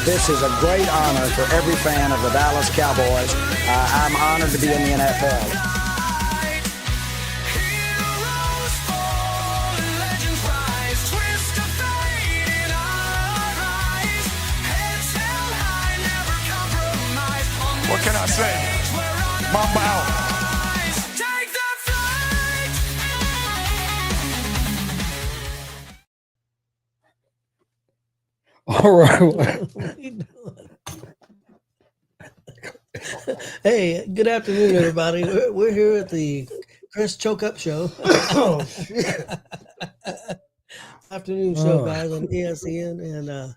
This is a great honor for every fan of the Dallas Cowboys. I'm honored to be in the NFL. What can I say? Mamba out. All right. Hey, good afternoon, everybody. We're here at the Chris Choke Up Show. Oh, shit. Afternoon show, guys, on ESPN and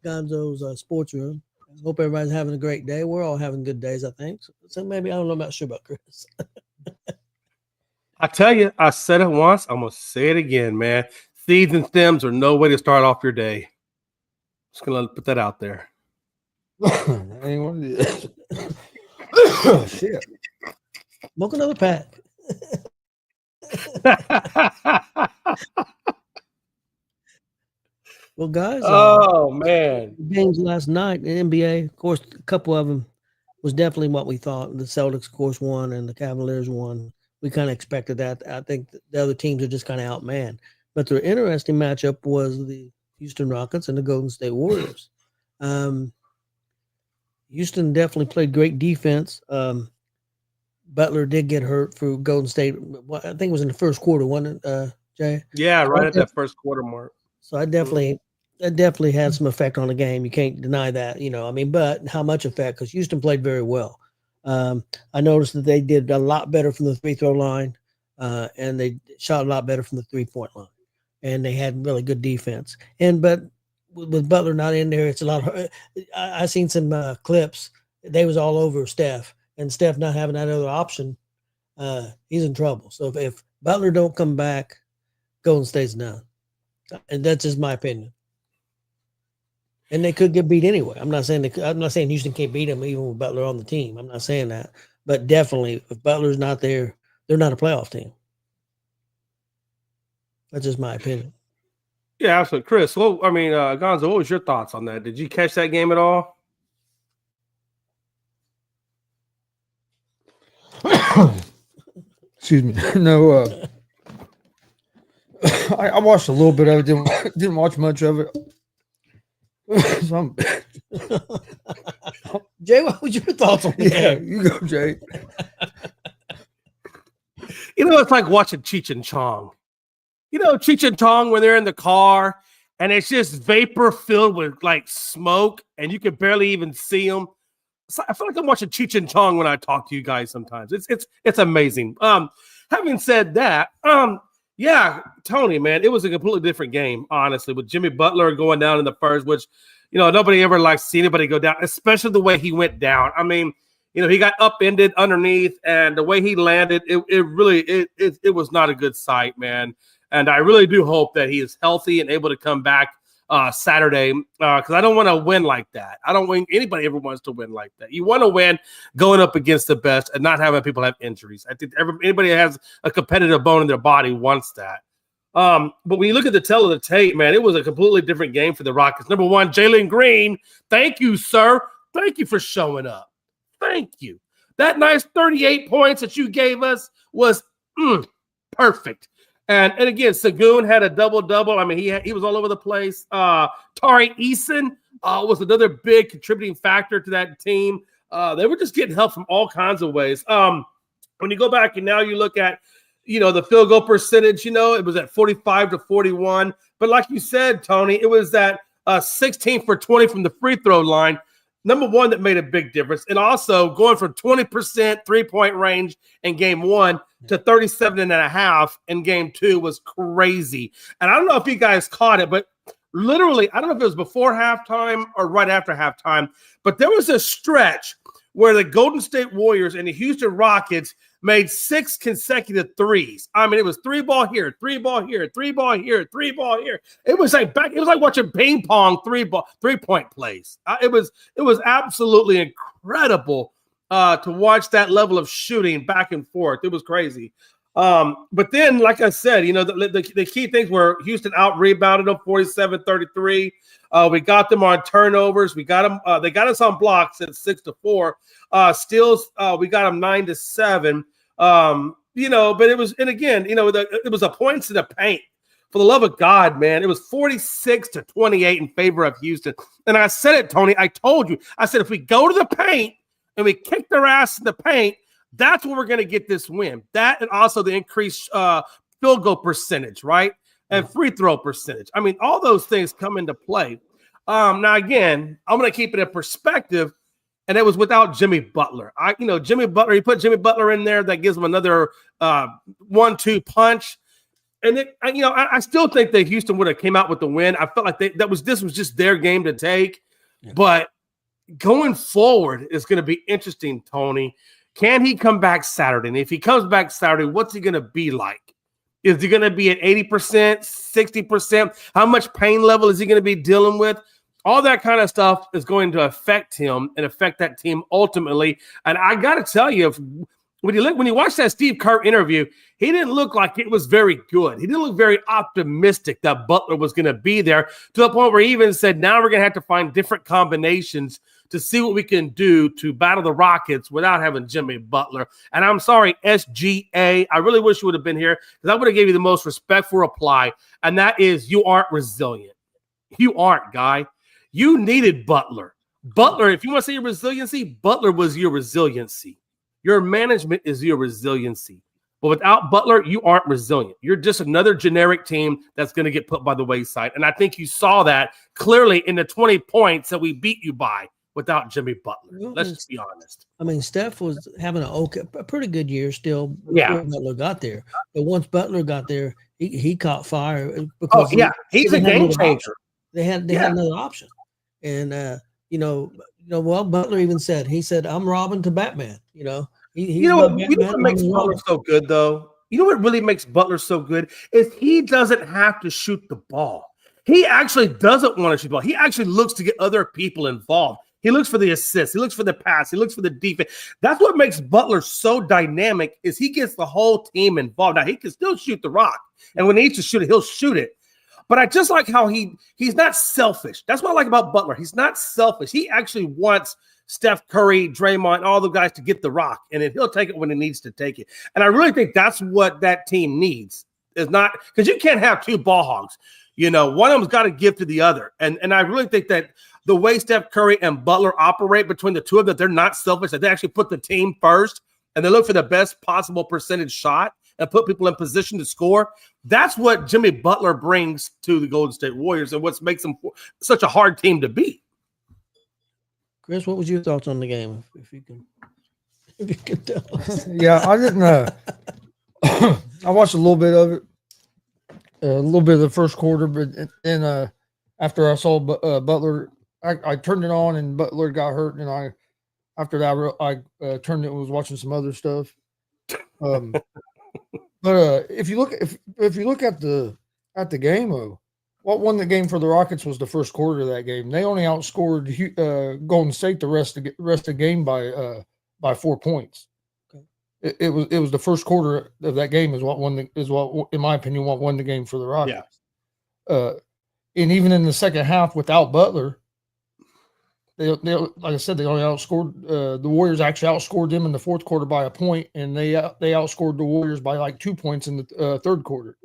Gonzo's Sports Room. Hope everybody's having a great day. We're all having good days, I think. So maybe, I don't know, I'm not sure about Chris. I tell you, I said it once. I'm going to say it again, man. Seeds and stems are no way to start off your day. Just going to put that out there. That ain't what it is. Oh, shit. Smoke another pack. Well, guys. Oh, man. Games last night in NBA, of course, a couple of them was definitely what we thought. The Celtics, of course, won, and the Cavaliers won. We kind of expected that. I think the other teams are just kind of outmanned. But the interesting matchup was the Houston Rockets and the Golden State Warriors. Houston definitely played great defense. Butler did get hurt for Golden State. I think it was in the first quarter, wasn't it, Jay? Yeah, right at that first quarter mark. So that definitely had some effect on the game. You can't deny that, but how much effect? Because Houston played very well. I noticed that they did a lot better from the free throw line, and they shot a lot better from the 3-point line, and they had really good defense. But with Butler not in there, it's a lot. I seen some clips. They was all over Steph, and Steph not having that other option, he's in trouble. So if Butler don't come back, Golden State's done. And that's just my opinion. And they could get beat anyway. I'm not saying Houston can't beat them even with Butler on the team. I'm not saying that. But definitely, if Butler's not there, they're not a playoff team. That's just my opinion. Yeah, absolutely. Chris, Gonzo, what was your thoughts on that? Did you catch that game at all? Excuse me. No, I watched a little bit of it. Didn't watch much of it. Jay, what was your thoughts on the game? You go, Jay. It's like watching Cheech and Chong. Cheech and Chong when they're in the car and it's just vapor filled with like smoke and you can barely even see them. I feel like I'm watching Cheech and Chong when I talk to you guys sometimes. It's amazing. Having said that, yeah, Tony, man, it was a completely different game, honestly, with Jimmy Butler going down in the first, which, nobody ever likes to see anybody go down, especially the way he went down. I mean, he got upended underneath, and the way he landed, it was not a good sight, man. And I really do hope that he is healthy and able to come back Saturday, because I don't want to win like that. I don't want anybody ever wants to win like that. You want to win going up against the best and not having people have injuries. I think anybody that has a competitive bone in their body wants that. But when you look at the tail of the tape, man, it was a completely different game for the Rockets. Number one, Jalen Green. Thank you, sir. Thank you for showing up. Thank you. That nice 38 points that you gave us was perfect. And again, Sagoon had a double-double. I mean, he was all over the place. Tari Eason was another big contributing factor to that team. They were just getting help from all kinds of ways. When you go back and now you look at, the field goal percentage, it was at 45-41. But like you said, Tony, it was that 16 for 20 from the free throw line. Number one, that made a big difference. And also going from 20% three-point range in game one to 37.5 in game two was crazy. And I don't know if you guys caught it, but literally, I don't know if it was before halftime or right after halftime, but there was a stretch where the Golden State Warriors and the Houston Rockets made 6 consecutive threes. I mean, it was 3-ball here, 3-ball here, 3-ball here, 3-ball here. It was like watching ping pong 3-point plays. It was absolutely incredible to watch that level of shooting back and forth. It was crazy. But then, like I said, the key things were Houston out-rebounded them 47-33. We got them on turnovers. We got them. They got us on blocks at 6-4. Steals, we got them 9-7. But it was, and again, it was a points to the paint. For the love of God, man, it was 46-28 in favor of Houston. And I said it, Tony. I told you. I said if we go to the paint and we kick their ass in the paint, that's where we're going to get this win. That and also the increased field goal percentage, right? And free throw percentage. I mean, all those things come into play. Now, again, I'm going to keep it in perspective, and it was without Jimmy Butler. Jimmy Butler, you put Jimmy Butler in there, that gives him another 1-2 punch. And I still think that Houston would have came out with the win. I felt like this was just their game to take. Yeah. But going forward is going to be interesting, Tony. Can he come back Saturday? And if he comes back Saturday, what's he going to be like? Is he going to be at 80%, 60%? How much pain level is he going to be dealing with? All that kind of stuff is going to affect him and affect that team ultimately. And I got to tell you, when you watch that Steve Kerr interview, he didn't look like it was very good. He didn't look very optimistic that Butler was going to be there, to the point where he even said, now we're going to have to find different combinations to see what we can do to battle the Rockets without having Jimmy Butler. And I'm sorry, SGA, I really wish you would have been here, because I would have gave you the most respectful reply, and that is you aren't resilient. You aren't, guy. You needed Butler. Butler, if you want to say your resiliency, Butler was your resiliency. Your management is your resiliency. But without Butler, you aren't resilient. You're just another generic team that's going to get put by the wayside. And I think you saw that clearly in the 20 points that we beat you by without Jimmy Butler. Let's just be honest. I mean, Steph was having a pretty good year still before Butler got there. But once Butler got there, he caught fire. Because he's a game changer. They had another option. And, Butler even said, I'm Robin to Batman, what makes Butler so good, though? You know what really makes Butler so good is he doesn't have to shoot the ball. He actually doesn't want to shoot the ball. He actually looks to get other people involved. He looks for the assist. He looks for the pass. He looks for the defense. That's what makes Butler so dynamic, is he gets the whole team involved. Now, he can still shoot the rock, and when he needs to shoot it, he'll shoot it. But I just like how he's not selfish. That's what I like about Butler. He's not selfish. He actually wants Steph Curry, Draymond, all the guys to get the rock, and then he'll take it when he needs to take it. And I really think that's what that team needs. Is not because you can't have two ball hogs. One of them's got to give to the other. And I really think that the way Steph Curry and Butler operate between the two of them, they're not selfish. That they actually put the team first and they look for the best possible percentage shot and put people in position to score. That's what Jimmy Butler brings to the Golden State Warriors and what makes them such a hard team to beat. Chris, what was your thoughts on the game? If you can tell us. Yeah, I didn't. I watched a little bit of it, a little bit of the first quarter, but then after I saw Butler, I turned it on and Butler got hurt, and after that I turned it and was watching some other stuff. But if you look at the game, what won the game for the Rockets was the first quarter of that game. They only outscored Golden State the rest of the game by 4 points. Okay. It was the first quarter of that game is what in my opinion what won the game for the Rockets. Yeah. And even in the second half without Butler, they like I said, they only outscored the Warriors. Actually outscored them in the fourth quarter by a point, and they outscored the Warriors by like 2 points in the third quarter.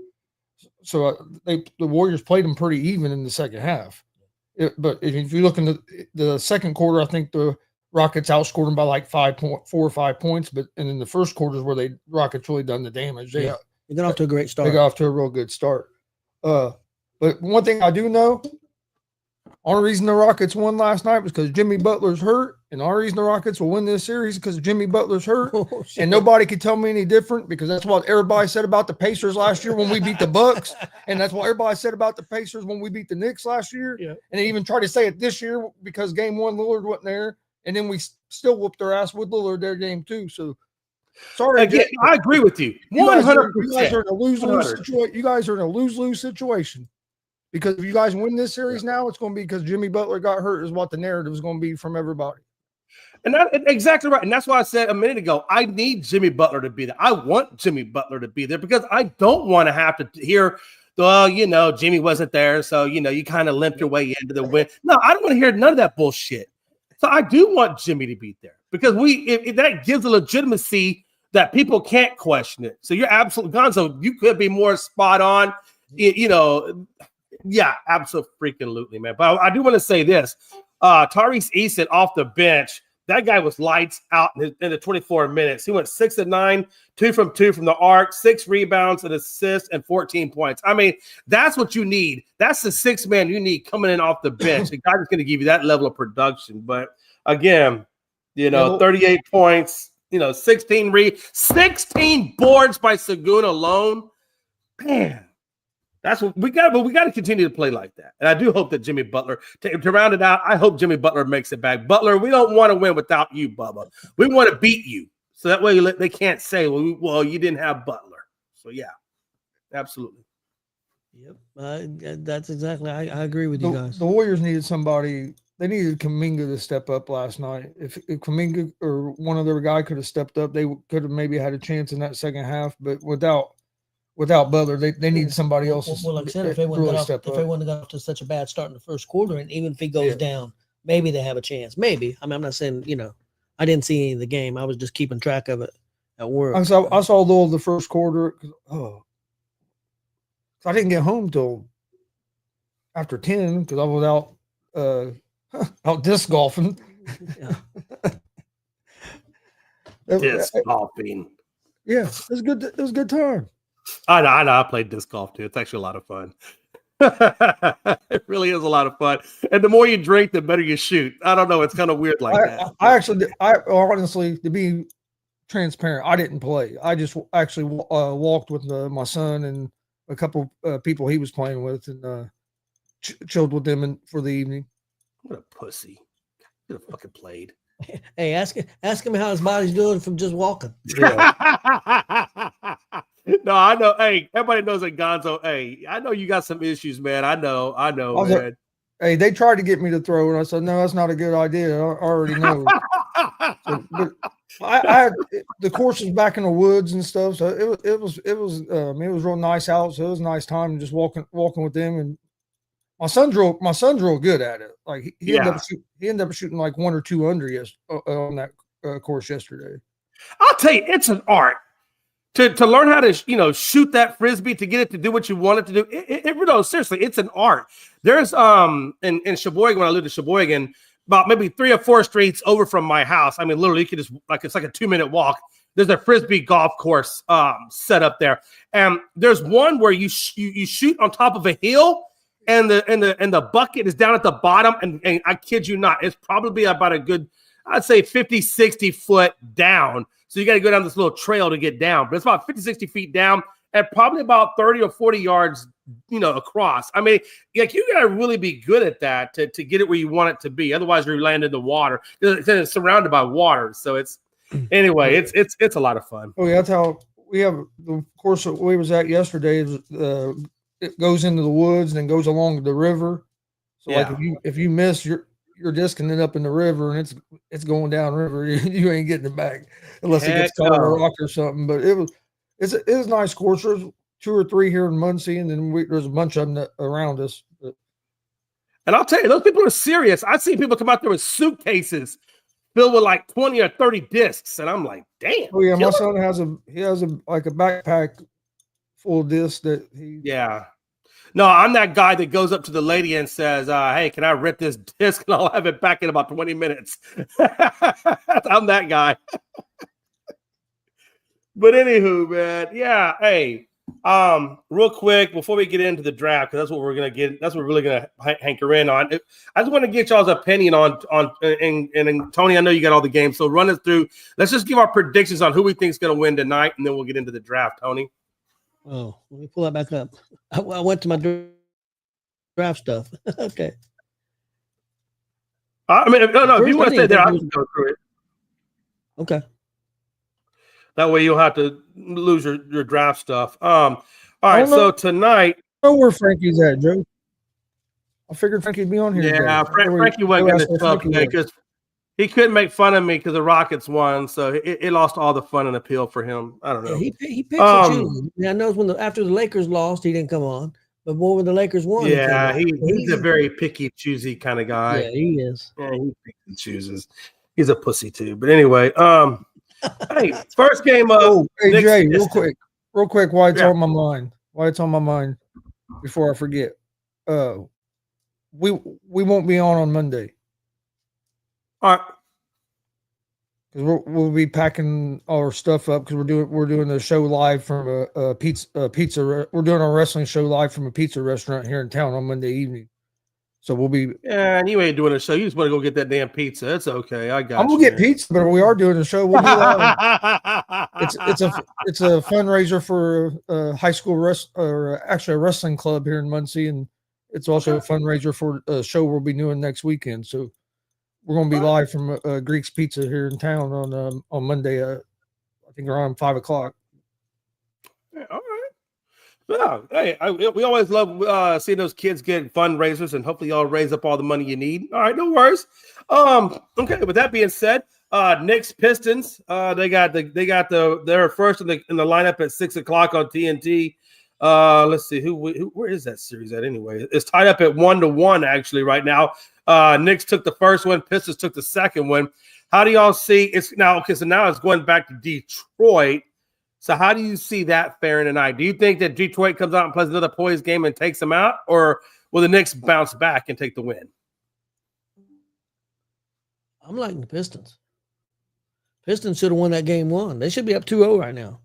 So the Warriors played them pretty even in the second half. But if you look in the second quarter, I think the Rockets outscored them by like 4 or 5 points. But and in the first quarter is where the Rockets really done the damage. They got off to a great start. They got off to a real good start. But one thing I do know, only reason the Rockets won last night was because Jimmy Butler's hurt, and the only reason the Rockets will win this series is because Jimmy Butler's hurt. And nobody can tell me any different, because that's what everybody said about the Pacers last year when we beat the Bucks, and that's what everybody said about the Pacers when we beat the Knicks last year. Yeah. And they even tried to say it this year because game one Lillard wasn't there, and then we still whooped their ass with Lillard their game too. So sorry, again, I agree with you. 100%. You guys are in a lose-lose situation. You guys are in a lose-lose situation. Because if you guys win this series now, it's going to be because Jimmy Butler got hurt is what the narrative is going to be from everybody. And that exactly right. And that's why I said a minute ago, I need Jimmy Butler to be there. I want Jimmy Butler to be there because I don't want to have to hear, well, Jimmy wasn't there. So, you kind of limp your way into the win. No, I don't want to hear none of that bullshit. So I do want Jimmy to be there because if that gives a legitimacy that people can't question it. So you're absolutely gone. So you could be more spot on, yeah, absolutely, man. But I do want to say this. Tyrese Eason off the bench, that guy was lights out in the 24 minutes. He went 6 of 9, 2 from 2 from the arc, 6 rebounds, an assist, and 14 points. I mean, that's what you need. That's the 6 man you need coming in off the bench. The guy is going to give you that level of production. But again, 38 points, 16 boards by Sengun alone. Man. That's what we got, but we got to continue to play like that. And I do hope that Jimmy Butler, to round it out, I hope Jimmy Butler makes it back. Butler, we don't want to win without you, Bubba. We want to beat you. So that way they can't say, well, you didn't have Butler. So, yeah, absolutely. Yep. That's exactly, I agree with you guys. The Warriors needed somebody. They needed Kuminga to step up last night. If Kuminga or one other guy could have stepped up, they could have maybe had a chance in that second half. But without Butler, they need somebody else. Well, like I said, if everyone got off to such a bad start in the first quarter, and even if he goes down, maybe they have a chance. Maybe. I mean, I'm not saying, I didn't see any of the game. I was just keeping track of it at work. I saw all the first quarter. I didn't get home till after 10 because I was out disc golfing. Disc golfing. Yeah, it was good. It was a good time. I know. I played disc golf too. It's actually a lot of fun. It really is a lot of fun. And the more you drink, the better you shoot. I don't know. It's kind of weird like that. I honestly, to be transparent, I didn't play. I just actually walked with my son and a couple people he was playing with and chilled with them for the evening. What a pussy. Could have fucking played. Hey, ask him how his body's doing from just walking. Yeah. No, I know. Hey, everybody knows that Gonzo. Hey, I know you got some issues, man. I know, man. Hey, they tried to get me to throw, and I said, no, that's not a good idea. I already know. But I the course was back in the woods and stuff, so it was real nice out. So it was a nice time just walking with them. And my son's real good at it. Like he ended up shooting like 1 or 2 under on that course yesterday. I'll tell you, it's an art. To learn how to shoot that frisbee, to get it to do what you want it to do, seriously, it's an art. There's in Sheboygan, when I lived in Sheboygan, about maybe 3 or 4 streets over from my house. I mean, literally, you could just it's like a 2-minute walk. There's a frisbee golf course set up there, and there's one where you shoot on top of a hill, and the bucket is down at the bottom, and I kid you not, it's probably about a good, I'd say 50, 60 foot down. So you got to go down this little trail to get down, but it's about 50, 60 feet down and probably about 30 or 40 yards, across. I mean, like you got to really be good at that to get it where you want it to be. Otherwise, you're landing in the water. It's surrounded by water. So it's a lot of fun. Oh yeah, that's how we have the course that we was at yesterday. It goes into the woods and then goes along the river. So like if you miss your disc can end up in the river and it's going down river. You ain't getting it back unless it gets caught on a rock or something. But it's a nice course. There's 2 or 3 here in Muncie, and then there's a bunch of them around us. And I'll tell you, those people are serious. I've seen people come out there with suitcases filled with like 20 or 30 discs, and I'm like, damn. Oh yeah, my son has a backpack full of discs that he. Yeah. No, I'm that guy that goes up to the lady and says, hey, can I rip this disc and I'll have it back in about 20 minutes. I'm that guy. But anywho, man, yeah, hey, real quick before we get into the draft, because that's what we're really gonna hanker in on. I just want to get y'all's opinion on and Tony, I know you got all the games, so run us through. Let's just give our predictions on who we think is gonna win tonight, and then we'll get into the draft. Tony. Oh, let me pull that back up. I went to my draft stuff. Okay. I mean, no, if you want to stay there, I can go through it. Okay. That way you'll have to lose your draft stuff. All right, so tonight. I know where Frankie's at, Joe. I figured Frankie'd be on here. Yeah, Frankie wasn't going to talk today because He couldn't make fun of me because the Rockets won, so it lost all the fun and appeal for him. I don't know. Yeah, he picks and chooses. I know after the Lakers lost, he didn't come on, but more when the Lakers won. Yeah, he's a very picky, choosy kind of guy. Yeah, he is. Yeah, he picks and chooses. He's a pussy too. But anyway, hey, first game of hey Knicks Jay, Pistons. real quick, why it's Yeah. on my mind. Why it's on my mind before I forget. We won't be on Monday. All right. Because we'll be packing our stuff up because we're doing the show live from a pizza. We're doing our wrestling show live from a pizza restaurant here in town on Monday evening. So we'll be. Yeah, and you ain't doing a show. You just want to go get that damn pizza. It's okay. I got. I'm gonna get pizza, but we are doing a show. We'll be live. It's a fundraiser for high school actually a wrestling club here in Muncie, and it's also a fundraiser for a show we'll be doing next weekend. So we're gonna be live from Greek's Pizza here in town on Monday. I think around 5 o'clock. Yeah, all right. Yeah, hey, we always love seeing those kids get fundraisers, and hopefully y'all raise up all the money you need. All right, no worries. Okay. With that being said, Knicks Pistons. They got their first in the lineup at 6 o'clock on TNT. Let's see where is that series at anyway? It's tied up at 1-1 actually right now. Knicks took the first one. Pistons took the second one. How do y'all see it's now? Okay, so now it's going back to Detroit. So how do you see that faring tonight? Do you think that Detroit comes out and plays another poised game and takes them out, or will the Knicks bounce back and take the win? I'm liking the Pistons. Pistons should have won that game 1. They should be up 2-0 right now.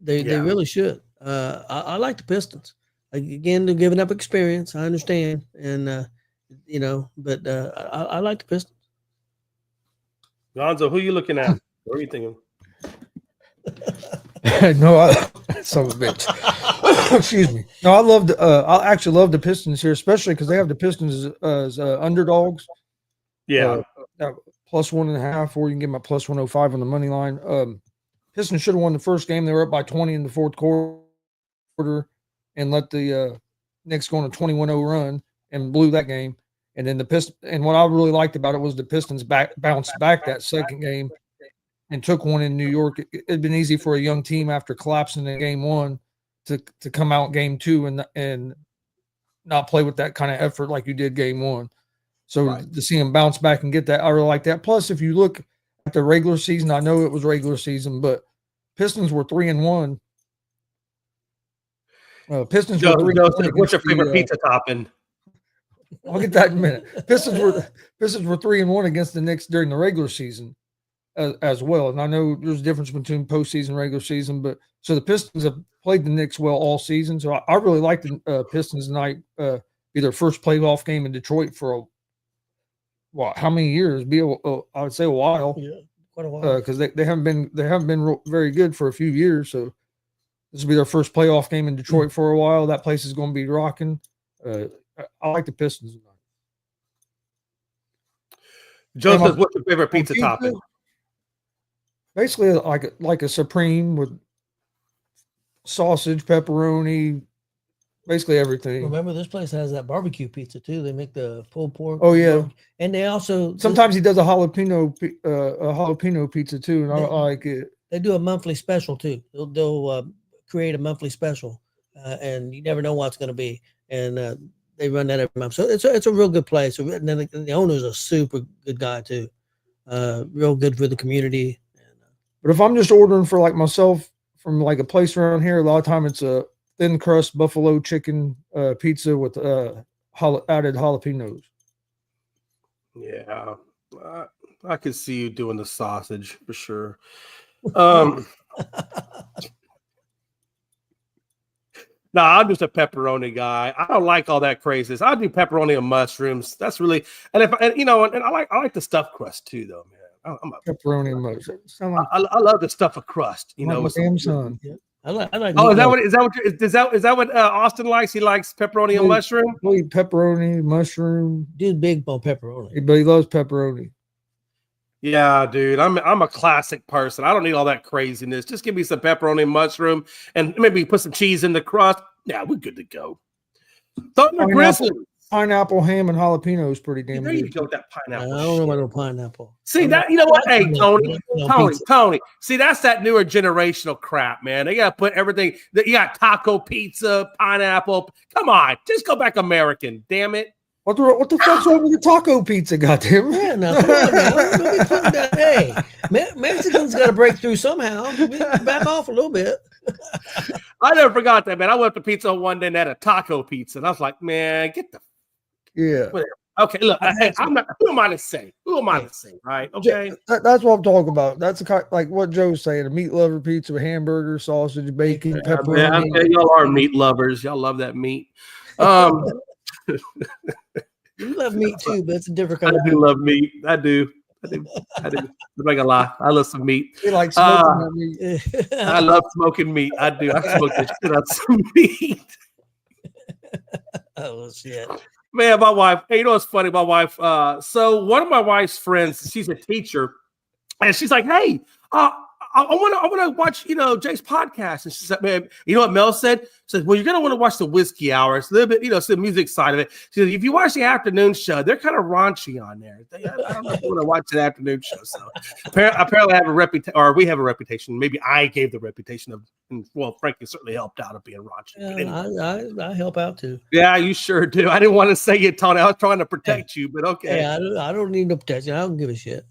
They really should. I like the Pistons. Again, they're giving up experience. I understand, and but I like the Pistons. Gonzo, who are you looking at? What are you thinking? No, son of a bitch. Excuse me. No, I actually love the Pistons here, especially because they have the Pistons as underdogs. Yeah. Plus 1.5, or you can get my plus 105 on the money line. Pistons should have won the first game. They were up by 20 in the fourth quarter and let the Knicks go on a 21-0 run and blew that game. And then and what I really liked about it was the Pistons bounced back that second game and took one in New York. It'd been easy for a young team after collapsing in game 1 to come out game 2 and not play with that kind of effort like you did game 1. So to see them bounce back and get that, I really like that. Plus, if you look at the regular season, I know it was regular season, but Pistons were 3-1. Pistons were 3-1. What's your favorite pizza topping? I'll get that in a minute. Pistons were 3-1 against the Knicks during the regular season as well. And I know there's a difference between postseason and regular season, but so the Pistons have played the Knicks well all season. So I really like the Pistons tonight. Be their first playoff game in Detroit for how many years? I would say a while. Yeah, quite a while. Because they haven't been very good for a few years. So this will be their first playoff game in Detroit for a while. That place is going to be rocking. I like the Pistons tonight. Joseph, what's your favorite pizza topping? Basically, like a Supreme with sausage, pepperoni, basically everything. Remember, this place has that barbecue pizza too. They make the pulled pork. Oh yeah, and they also sometimes he does a jalapeno pizza too, and I like it. They do a monthly special too. They'll create a monthly special, and you never know what it's going to be. And they run that every month, so it's a real good place. And then the owner's a super good guy too, real good for the community. But if I'm just ordering for like myself from like a place around here, a lot of time it's a thin crust buffalo chicken pizza with added jalapenos. Yeah, I could see you doing the sausage for sure. No, I'm just a pepperoni guy. I don't like all that craziness. I do pepperoni and mushrooms. That's really and I like the stuffed crust too, though, man. I'm a pepperoni and mushrooms. I love the stuff of crust. My damn son. Yeah. I like. Oh, is that what Austin likes? He likes pepperoni and mushroom. Pepperoni, mushroom. Dude, big on pepperoni. But he loves pepperoni. Yeah, dude, I'm a classic person. I don't need all that craziness. Just give me some pepperoni and mushroom, and maybe put some cheese in the crust. Yeah, we're good to go. Thunder Grizzlies. pineapple, ham, and jalapeno is pretty There damn you good. go with that I pineapple. don't know shit. about no pineapple. See I'm that? not- You know what? Hey, I'm not- Tony, on Tony, pizza. Tony. See, that's that newer generational crap, man. They gotta put everything. You got taco, pizza, pineapple. Come on, just go back American. Damn it. What the fuck's wrong with the taco pizza? Goddamn. Yeah, now come on now. Don't be putting that. Hey, Mexicans got to break through somehow. Back off a little bit. I never forgot that, man. I went to pizza one day and had a taco pizza, and I was like, man, get the. Yeah. Okay, look, hey, I'm not. Who am I to say? Who am I to say? Right? Okay. That's what I'm talking about. That's the kind, like what Joe's saying: a meat lover pizza with hamburger, sausage, bacon, Man, pepperoni. okay, y'all are meat lovers. Y'all love that meat. You love meat too, but it's a different I kind of do love meat. I do. I'm not gonna lie. I love some meat. He likes smoking that meat. meat. I love smoking meat. I do. I smoke the shit out of some meat. Oh shit! Man, my wife. Hey, you know what's funny? My wife. So one of my wife's friends, she's a teacher, and she's like, "Hey, I want to watch, Jay's podcast." And she said, "Man, you know what Mel said? She said, well, you're gonna want to watch the Whiskey Hour. It's a little bit, it's the music side of it. She said, if you watch the afternoon show, they're kind of raunchy on there. I don't know if you want to watch the afternoon show." So apparently, I have a reputation, or we have a reputation. Maybe I gave the reputation of, well, frankly, certainly helped out of being raunchy. But anyway. I help out too. Yeah, you sure do. I didn't want to say it, Tony. I was trying to protect you, but okay. Yeah, I don't need no protection. I don't give a shit.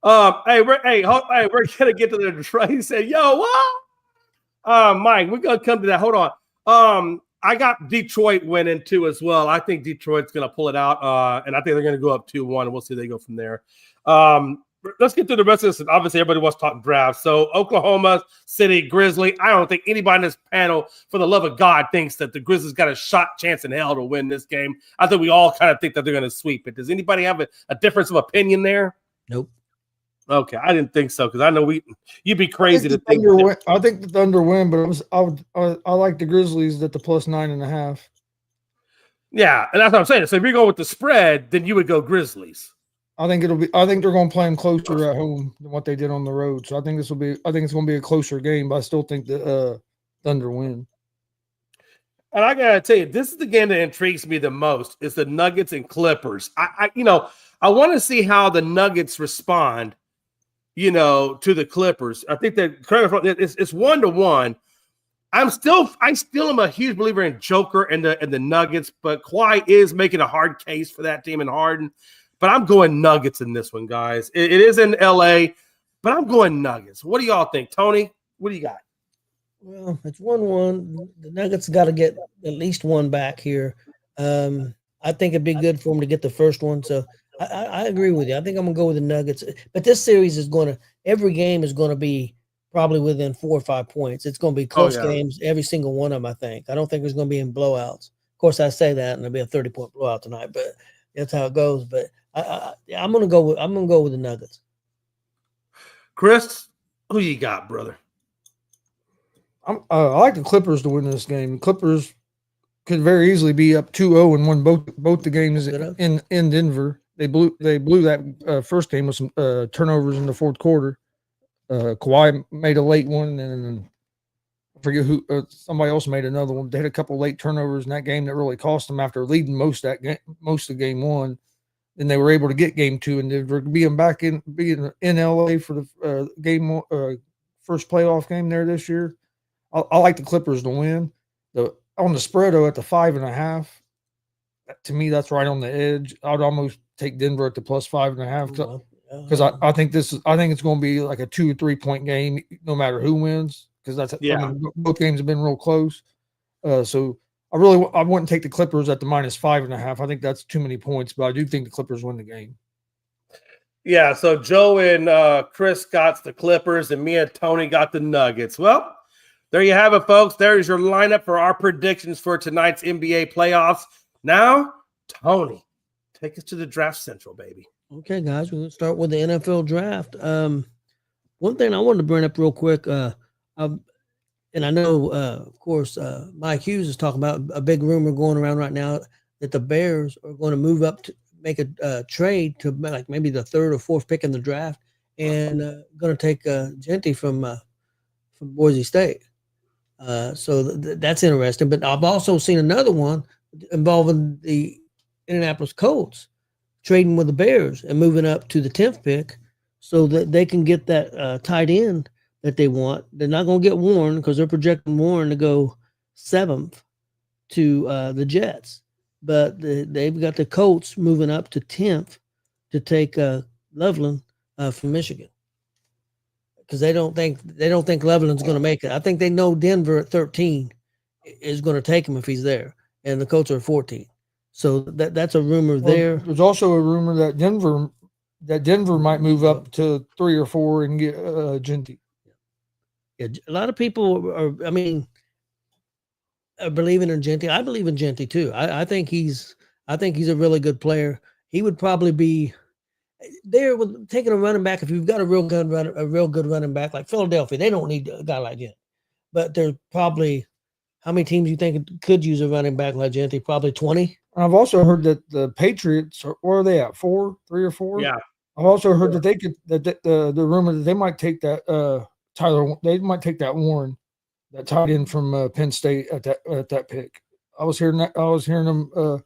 Hey, we're gonna get to the Detroit. He said, "Yo, what?" Mike, we're gonna come to that. Hold on. I got Detroit winning too as well. I think Detroit's gonna pull it out. And I think they're gonna go up 2-1, and we'll see how they go from there. Let's get to the rest of this. Obviously, everybody wants to talk draft. So Oklahoma City Grizzly. I don't think anybody in this panel, for the love of God, thinks that the Grizzlies got a shot chance in hell to win this game. I think we all kind of think that they're gonna sweep it. Does anybody have a difference of opinion there? Nope. Okay, I didn't think so because I know you'd be crazy to think. I think the Thunder win, but I like the Grizzlies at the plus 9.5. Yeah, and that's what I'm saying. So if you're going with the spread, then you would go Grizzlies. I think they're going to play them closer at home than what they did on the road. So I think it's going to be a closer game, but I still think the Thunder win. And I gotta tell you, this is the game that intrigues me the most. Is the Nuggets and Clippers. I want to see how the Nuggets respond, to the Clippers. I think that it's 1-1. I still am a huge believer in Joker and the Nuggets, but Kawhi is making a hard case for that team in Harden. But I'm going Nuggets in this one, guys. It is in LA, but I'm going Nuggets. What do y'all think, Tony? What do you got? Well, it's 1-1. The Nuggets got to get at least one back here. I think it'd be good for them to get the first one. So I agree with you. I think I'm gonna go with the Nuggets. But this series every game is gonna be probably within 4 or 5 points. It's gonna be close games, every single one of them. I think. I don't think there's gonna be in blowouts. Of course, I say that, and there'll be a 30-point blowout tonight. But that's how it goes. But I'm gonna go with the Nuggets. Chris, who you got, brother? I like the Clippers to win this game. The Clippers could very easily be up 2-0 and won both the games in Denver. They blew that first game with some turnovers in the fourth quarter. Kawhi made a late one, and I forget who. Somebody else made another one. They had a couple late turnovers in that game that really cost them after leading most of game one. Then they were able to get game two, and they're being in LA for the game first playoff game there this year. I like the Clippers to win. On the spread at the 5.5. To me, that's right on the edge. I'd almost take Denver at the plus 5.5 because I think it's going to be like a 2 or 3 point game, no matter who wins. Because both games have been real close. So I wouldn't take the Clippers at the minus 5.5. I think that's too many points, but I do think the Clippers win the game. Yeah. So Joe and Chris got the Clippers, and me and Tony got the Nuggets. Well, there you have it, folks. There's your lineup for our predictions for tonight's NBA playoffs. Now, Tony, take us to the Draft Central, baby. Okay, guys, we're going to start with the NFL draft. One thing I wanted to bring up real quick, and I know, of course, Mike Hughes is talking about a big rumor going around right now that the Bears are going to move up to make a trade to like maybe the 3rd or 4th pick in the draft and going to take Genty from Boise State. So that's interesting. But I've also seen another one involving the Indianapolis Colts trading with the Bears and moving up to the 10th pick so that they can get that tight end that they want. They're not going to get Warren because they're projecting Warren to go 7th to the Jets. But they've got the Colts moving up to 10th to take Loveland from Michigan. Because they don't think Loveland's going to make it. I think they know Denver at 13 is going to take him if he's there, and the Colts are 14. So that's a rumor there. There's also a rumor that Denver might move up to 3 or 4 and get Genty. Yeah, a lot of people are believing in Genty. I believe in Genty too. I think he's a really good player. He would probably be there with taking a running back. If you've got a real good running back like Philadelphia, they don't need a guy like Genty. But there's probably, how many teams you think could use a running back like Genty? Probably 20. I've also heard that the Patriots, where are they at? 3 or 4? Yeah. I've also heard that they could the rumor that they might take that they might take that Warren, that tight end from Penn State at that pick. I was hearing them. I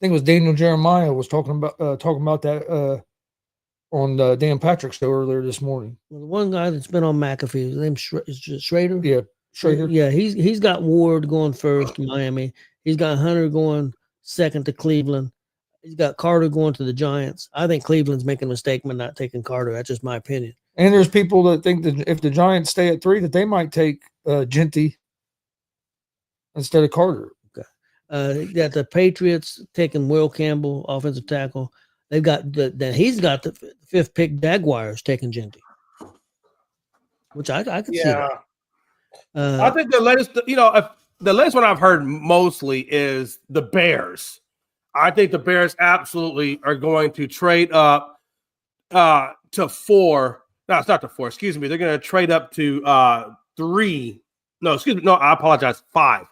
think it was Daniel Jeremiah was talking about that on Dan Patrick's show earlier this morning. Well, the one guy that's been on McAfee, his name's Schrader. Yeah, Schrader. Yeah, he's got Ward going first to Miami. He's got Hunter going second to Cleveland. He's got Carter going to the Giants. I think Cleveland's making a mistake by not taking Carter. That's just my opinion. And there's people that think that if the Giants stay at 3, that they might take Genty instead of Carter. Okay. Got the Patriots taking Will Campbell, offensive tackle. They've got he's got the 5th pick Jaguars taking Genty, which I could see. That. I think the latest, the latest one I've heard mostly is the Bears. I think the Bears absolutely are going to trade up to 4. No, it's not to 4. Excuse me. They're going to trade up to 3. No, excuse me. No, I apologize. 5.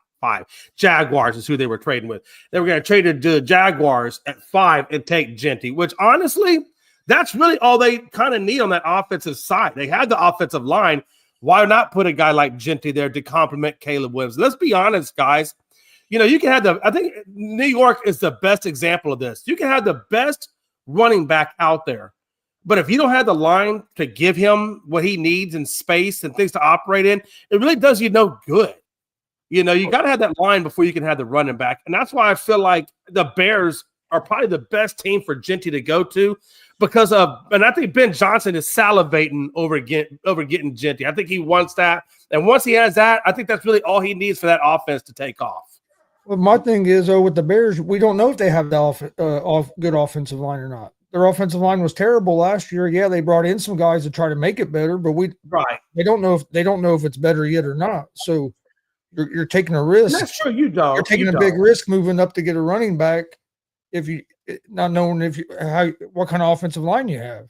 Jaguars is who they were trading with. They were going to trade to the Jaguars at 5 and take Genty, which honestly, that's really all they kind of need on that offensive side. They had the offensive line. Why not put a guy like Genty there to complement Caleb Williams? Let's be honest, guys. You can have I think New York is the best example of this. You can have the best running back out there, but if you don't have the line to give him what he needs in space and things to operate in, it really does you no good. You got to have that line before you can have the running back. And that's why I feel like the Bears are probably the best team for Genty to go to because and I think Ben Johnson is salivating over getting Genty. I think he wants that. And once he has that, I think that's really all he needs for that offense to take off. Well, my thing is, with the Bears, we don't know if they have the good offensive line or not. Their offensive line was terrible last year. Yeah, they brought in some guys to try to make it better, but they don't know if it's better yet or not. So you're taking a risk. That's true. You don't. You're taking a big risk moving up to get a running back if you not knowing what kind of offensive line you have.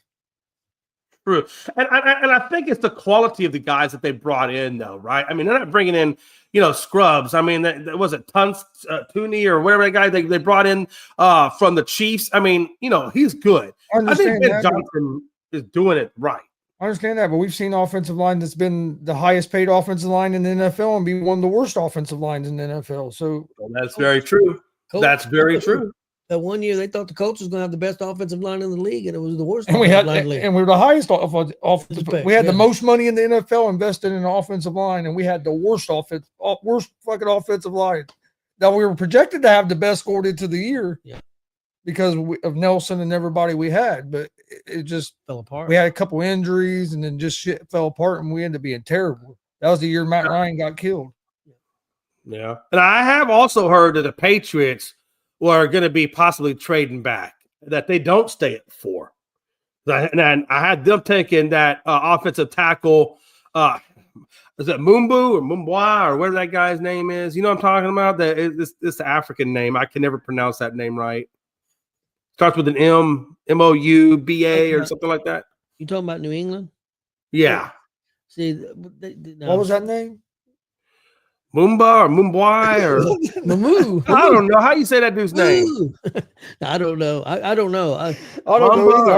True, and I think it's the quality of the guys that they brought in, though, right? I mean, they're not bringing in, scrubs. I mean, that was it, Tooney or whatever that guy they brought in from the Chiefs. I mean, he's good. I think Ben Johnson is doing it right. I understand that, but we've seen offensive line that's been the highest paid offensive line in the NFL and be one of the worst offensive lines in the NFL. So that's very true. That's very true. That one year they thought the Colts was going to have the best offensive line in the league, and it was the worst. And we were the highest offensive. We had the most money in the NFL invested in an offensive line, and we had the worst fucking offensive line. Now we were projected to have the best scored into the year, because of Nelson and everybody we had, but it just fell apart. We had a couple injuries, and then just shit fell apart, and we ended up being terrible. That was the year Matt Ryan got killed. Yeah, and I have also heard that the Patriots are going to be possibly trading back, that they don't stay at 4. And I had them taking that offensive tackle. Is it Mumbu or Mumbwa or whatever that guy's name is? You know what I'm talking about? It's the African name. I can never pronounce that name right. Starts with an M, M-O-U-B-A or something like that. You talking about New England? Yeah. See, what was that name? Mumba or Mumbwai or Mamu. I don't know how you say that dude's name. I don't know. I don't know. I don't know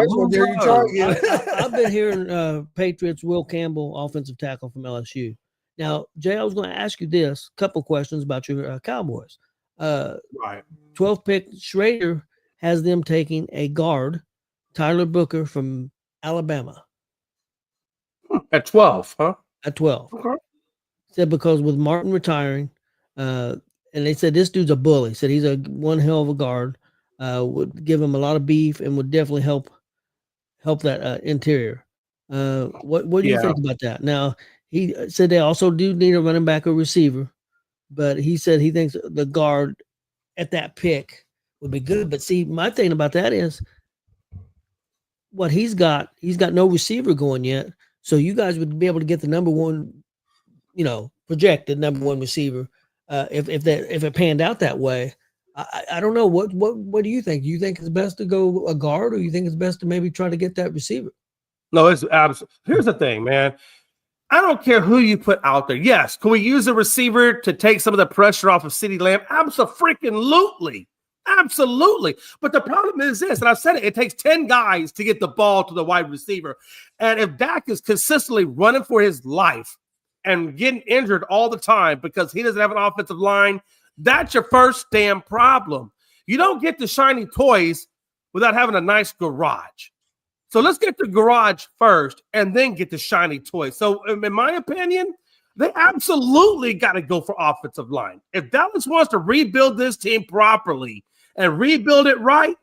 either. I've been hearing Patriots Will Campbell, offensive tackle from LSU. Now, Jay, I was going to ask you this couple questions about your Cowboys. Right. 12th pick Schrader has them taking a guard, Tyler Booker from Alabama At 12, huh? at 12. Okay. Said because with Martin retiring, and they said this dude's a bully. Said he's a one hell of a guard. Would give him a lot of beef and would definitely help that interior. What do you think about that? Now he said they also do need a running back or receiver, but he said he thinks the guard at that pick would be good. But see, my thing about that is what he's got no receiver going yet. So you guys would be able to get the number one, projected number one receiver if it panned out that way. I don't know. What do you think? Do you think it's best to go a guard, or you think it's best to maybe try to get that receiver? No, it's absolutely. Here's the thing, man. I don't care who you put out there. Yes, can we use a receiver to take some of the pressure off of CeeDee Lamb? Absolutely. But the problem is this, and I've said it, it takes 10 guys to get the ball to the wide receiver. And if Dak is consistently running for his life and getting injured all the time because he doesn't have an offensive line, that's your first damn problem. You don't get the shiny toys without having a nice garage. So let's get the garage first and then get the shiny toys. So in my opinion, they absolutely got to go for offensive line. If Dallas wants to rebuild this team properly and rebuild it right,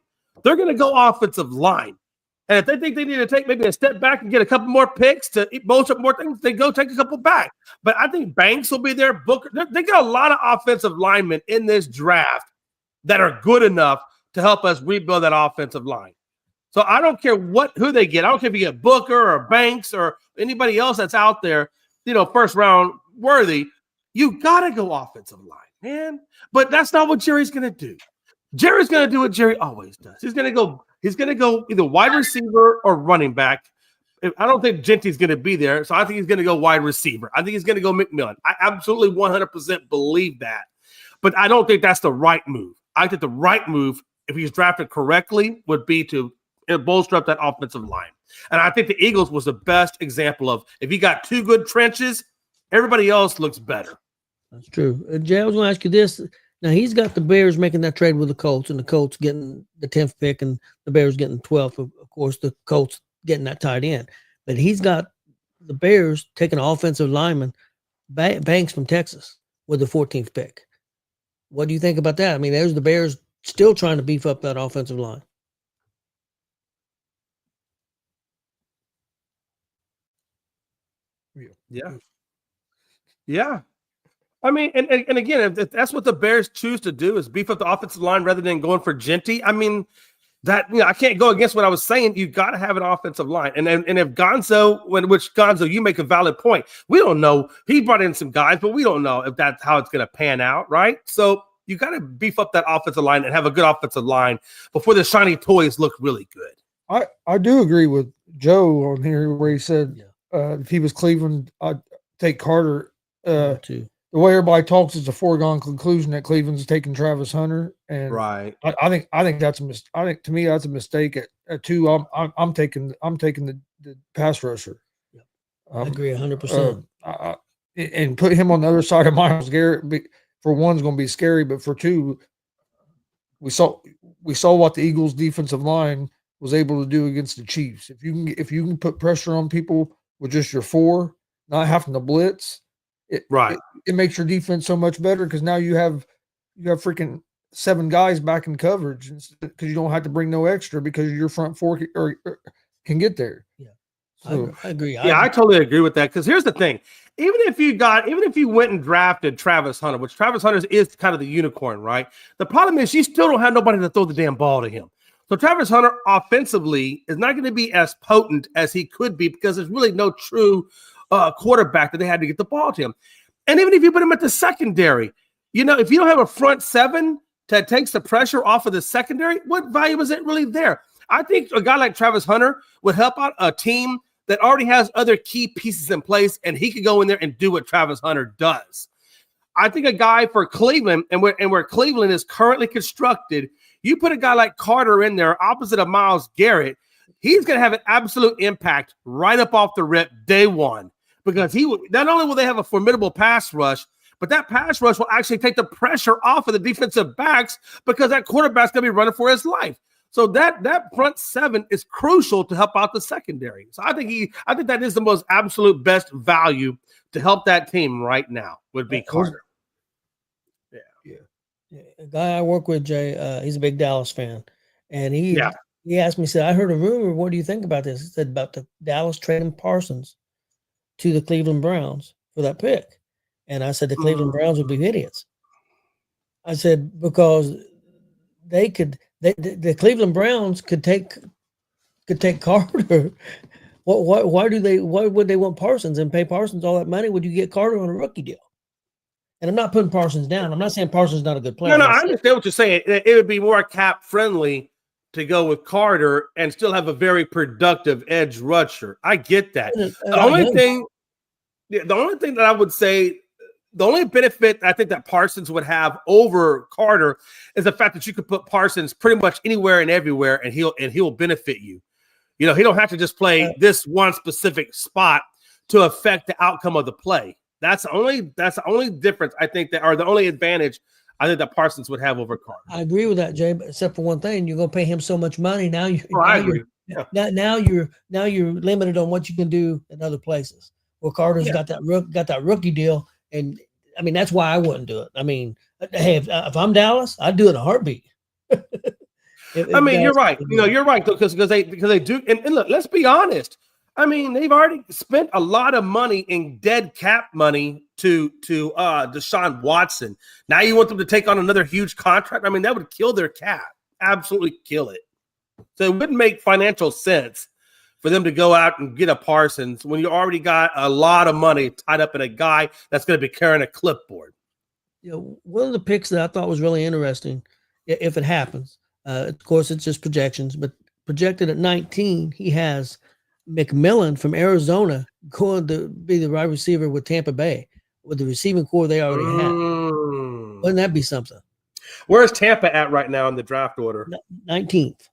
they're going to go offensive line. And if they think they need to take maybe a step back and get a couple more picks to bolster up more things, they go take a couple back. But I think Banks will be there. Booker, they got a lot of offensive linemen in this draft that are good enough to help us rebuild that offensive line. So I don't care who they get. I don't care if you get Booker or Banks or anybody else that's out there, first round worthy. You got to go offensive line, man. But that's not what Jerry's going to do. Jerry's going to do what Jerry always does. He's going to go either wide receiver or running back. I don't think Genty's going to be there, so I think he's going to go wide receiver. I think he's going to go McMillan. I absolutely 100% believe that. But I don't think that's the right move. I think the right move, if he's drafted correctly, would be to bolster up that offensive line. And I think the Eagles was the best example of if you got two good trenches, everybody else looks better. That's true. Jay, I was going to ask you this. Now, he's got the Bears making that trade with the Colts, and the Colts getting the 10th pick, and the Bears getting 12th. Of course, the Colts getting that tight end. But he's got the Bears taking an offensive lineman, Banks from Texas, with the 14th pick. What do you think about that? I mean, there's the Bears still trying to beef up that offensive line. Yeah. I mean, and again, if that's what the Bears choose to do is beef up the offensive line rather than going for Genty. I mean, that I can't go against what I was saying. You got to have an offensive line, and if Gonzo, you make a valid point. We don't know. He brought in some guys, but we don't know if that's how it's going to pan out, right? So you got to beef up that offensive line and have a good offensive line before the shiny toys look really good. I do agree with Joe on here where he said if he was Cleveland, I'd take Carter. Too. The way everybody talks is a foregone conclusion that Cleveland's taking Travis Hunter, and right. I think that's a mistake. I think to me that's a mistake. At 2, I'm taking the pass rusher. I agree 100%. And put him on the other side of Myles Garrett. For 1's going to be scary, but for 2, we saw what the Eagles' defensive line was able to do against the Chiefs. If you can put pressure on people with just your 4, not having to blitz. It makes your defense so much better because now you have freaking 7 guys back in coverage because you don't have to bring no extra because your front 4 can get there. Yeah, so, I agree. I totally agree with that because here's the thing: even if you went and drafted Travis Hunter, which Travis Hunter is kind of the unicorn, right? The problem is you still don't have nobody to throw the damn ball to him. So Travis Hunter offensively is not going to be as potent as he could be because there's really no true quarterback that they had to get the ball to him. And even if you put him at the secondary, if you don't have a front 7 that takes the pressure off of the secondary, what value is it really there? I think a guy like Travis Hunter would help out a team that already has other key pieces in place, and he could go in there and do what Travis Hunter does. I think a guy for Cleveland, and where Cleveland is currently constructed, you put a guy like Carter in there opposite of Myles Garrett, he's going to have an absolute impact right up off the rip day one. Because not only will they have a formidable pass rush, but that pass rush will actually take the pressure off of the defensive backs because that quarterback's going to be running for his life. So that front seven is crucial to help out the secondary. So I think that is the most absolute best value to help that team right now would be Carter. Yeah. A guy I work with, Jay, he's a big Dallas fan, and he asked me, said, "I heard a rumor. What do you think about this?" He said about the Dallas trading Parsons to the Cleveland Browns for that pick, and I said the Cleveland Browns would be idiots. I said because they could. The Cleveland Browns could take Carter. Why would they want Parsons and pay Parsons all that money? Would you get Carter on a rookie deal? And I'm not putting Parsons down. I'm not saying Parsons is not a good player. No, I understand what you're saying. It would be more cap friendly to go with Carter and still have a very productive edge rusher. I get that. The only thing that I would say. The only benefit I think that Parsons would have over Carter is the fact that you could put Parsons pretty much anywhere and everywhere, and he'll benefit you. You know, he don't have to just play this one specific spot to affect the outcome of the play. That's the only difference I think or the only advantage I think that Parsons would have over Carter. I agree with that, Jay, but except for one thing, you're going to pay him so much money now. Now you're limited on what you can do in other places. Well, Carter's got that rookie deal. And I mean, that's why I wouldn't do it. I mean, hey, if I'm Dallas, I'd do it in a heartbeat. You're right. You're right because they do. And look, let's be honest. I mean, they've already spent a lot of money in dead cap money to Deshaun Watson. Now you want them to take on another huge contract? I mean, that would kill their cap. Absolutely kill it. So it wouldn't make financial sense for them to go out and get a Parsons when you already got a lot of money tied up in a guy that's going to be carrying a clipboard. One of the picks that I thought was really interesting, if it happens, of course, it's just projections, but projected at 19, he has McMillan from Arizona going to be the wide receiver with Tampa Bay with the receiving core they already have. Wouldn't that be something? Where's Tampa at right now in the draft order? 19th.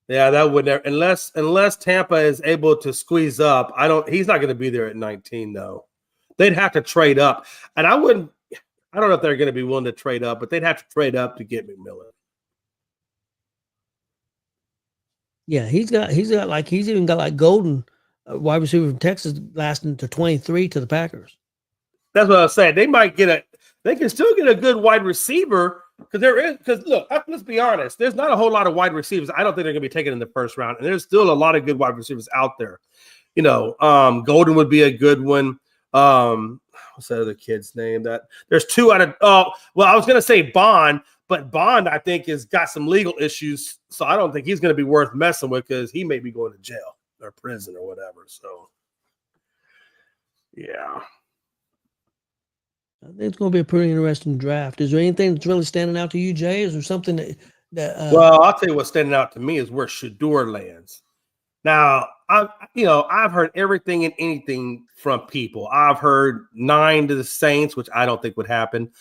Yeah, that would never unless Tampa is able to squeeze up. He's not going to be there at 19 though. They'd have to trade up. And I don't know if they're going to be willing to trade up, but they'd have to trade up to get McMillan. Yeah, he's even got Golden, wide receiver from Texas, lasting to 23 to the Packers. That's what I was saying. They can still get a good wide receiver. Because look, let's be honest, there's not a whole lot of wide receivers. I don't think they're going to be taken in the first round, and there's still a lot of good wide receivers out there. Golden would be a good one. What's that other kid's name? That there's two out of. I was going to say Bond, but Bond I think has got some legal issues, so I don't think he's going to be worth messing with because he may be going to jail or prison or whatever. So, yeah. I think it's going to be a pretty interesting draft. Is there anything that's really standing out to you, Jay? Is there something that Well, I'll tell you what's standing out to me is where Shedeur lands. Now, I've heard everything and anything from people. I've heard 9 to the Saints, which I don't think would happen.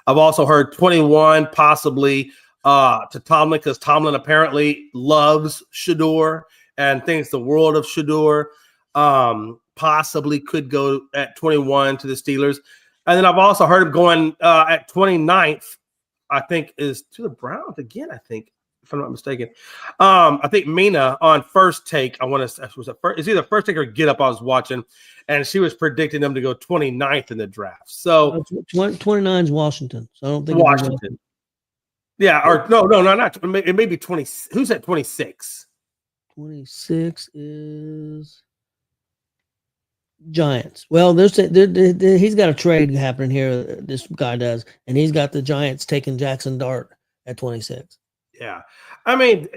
I've also heard 21 possibly to Tomlin because Tomlin apparently loves Shedeur and thinks the world of Shedeur. Possibly could go at 21 to the Steelers. And then I've also heard him going at 29th, I think, is to the Browns again, I think, if I'm not mistaken. I think Mina on First Take, it's either First Take or Get Up I was watching, and she was predicting them to go 29th in the draft. So 29 is Washington. So I don't think Washington. Yeah, or no, not. It may be 20. Who's at 26? 26 is Giants. Well, he's got a trade happening here. This guy does, and he's got the Giants taking Jackson Dart at 26. Yeah, I mean,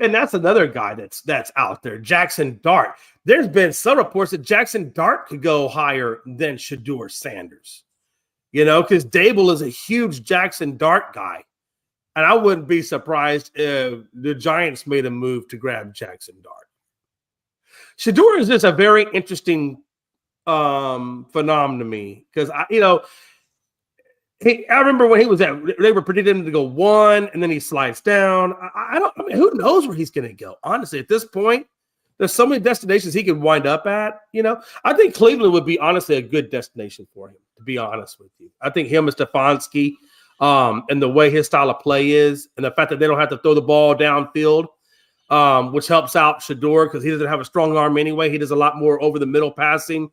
and that's another guy that's out there, Jackson Dart. There's been some reports that Jackson Dart could go higher than Shedeur Sanders. Because Dable is a huge Jackson Dart guy, and I wouldn't be surprised if the Giants made a move to grab Jackson Dart. Shedeur is just a very interesting phenomenon to me because I remember when he was they were predicting him to go 1 and then he slides down. Who knows where he's going to go? Honestly, at this point, there's so many destinations he could wind up at. I think Cleveland would be honestly a good destination for him to be honest with you. I think him and Stefanski, and the way his style of play is, and the fact that they don't have to throw the ball downfield, which helps out Shedeur because he doesn't have a strong arm anyway. He does a lot more over the middle passing.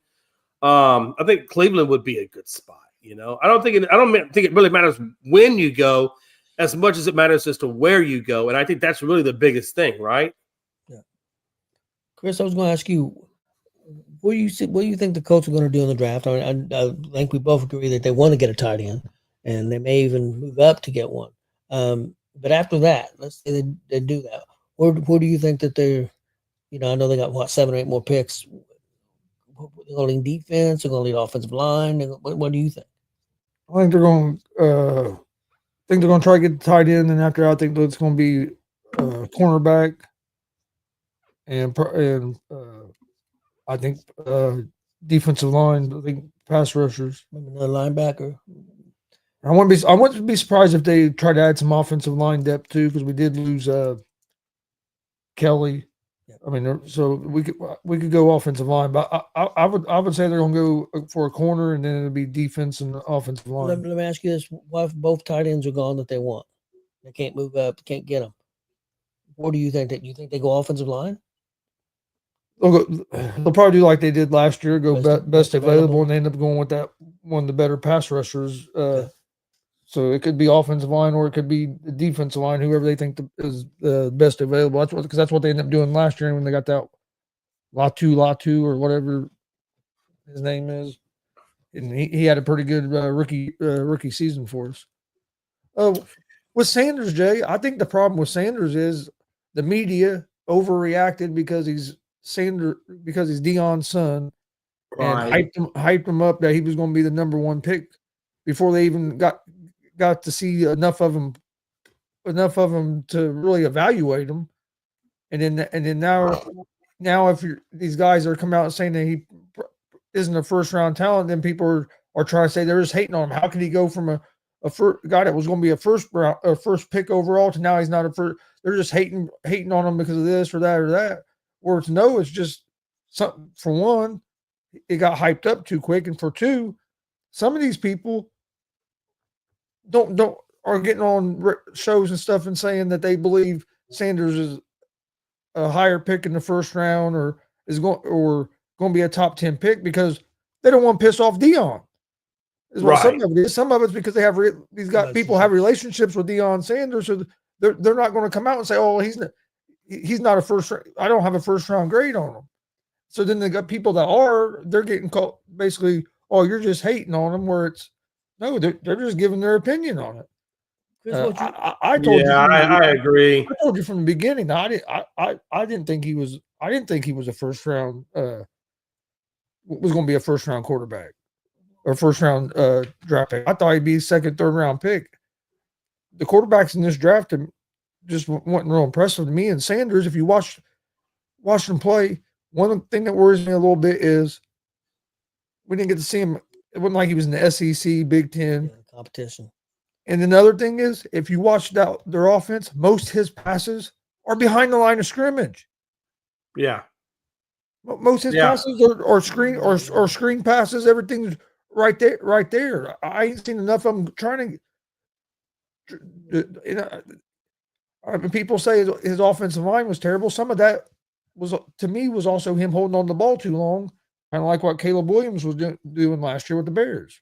I think Cleveland would be a good spot. I don't think it really matters when you go as much as it matters as to where you go. And I think that's really the biggest thing, right? Yeah. Chris, I was going to ask you, what do you think the Colts are going to do in the draft? I think we both agree that they want to get a tight end, and they may even move up to get one. But after that, let's say they do that. Where do you think that they're, I know they got 7 or 8 more picks. They're going to lean defense. They're going to lean offensive line. What do you think? I think they're going. They're going to try to get the tight end, and after I think it's going to be cornerback, and I think defensive line. I think pass rushers. Maybe another linebacker. I wouldn't be surprised if they try to add some offensive line depth too, because we did lose Kelly. I mean, so we could go offensive line, but I would say they're going to go for a corner, and then it'll be defense and offensive line. Let me ask you this: what if both tight ends are gone that they want? They can't move up, they can't get them. What do you think? You think they go offensive line? They'll probably do like they did last year, go best available, and they end up going with that one of the better pass rushers. So it could be offensive line, or it could be the defensive line, whoever they think is the best available. That's what they ended up doing last year when they got that Latu or whatever his name is, and he had a pretty good rookie season for us. With Sanders, Jay, I think the problem with Sanders is the media overreacted because he's Deion's son, Right. and hyped him up that he was going to be the number 1 pick before they even got to see enough of him to really evaluate him. And then now if these guys are coming out and saying that he isn't a first round talent, then people are trying to say they're just hating on him. How can he go from a guy that was going to be a first pick overall to now he's not a first? They're just hating on him because of this or that or that. Or it's just something. For one, it got hyped up too quick, and for two, some of these people are getting on shows and stuff and saying that they believe Sanders is a higher pick in the first round or going to be a top 10 pick because they don't want to piss off Deion. Is what some of it is. Some of it's because they have people have relationships with Deion Sanders, so they're not going to come out and say, "Oh, he's not a first. I don't have a first round grade on him." So then they got people that they're getting called basically, "Oh, you're just hating on him," where it's no, they're just giving their opinion on it. I told you. I agree. I told you from the beginning. I didn't think he was a first round. Was going to be a first round quarterback or first round draft pick. I thought he'd be a second, third round pick. The quarterbacks in this draft just wasn't real impressive to me. And Sanders, if you watch him play, one thing that worries me a little bit is we didn't get to see him. It wasn't like he was in the SEC, Big Ten competition. And another thing is, if you watched out their offense, most of his passes are behind the line of scrimmage. Yeah. Most of his passes are screen passes. Everything's right there. I ain't seen enough of them trying to. People say his offensive line was terrible. Some of that was also him holding on the ball too long, kind of like what Caleb Williams was doing last year with the Bears.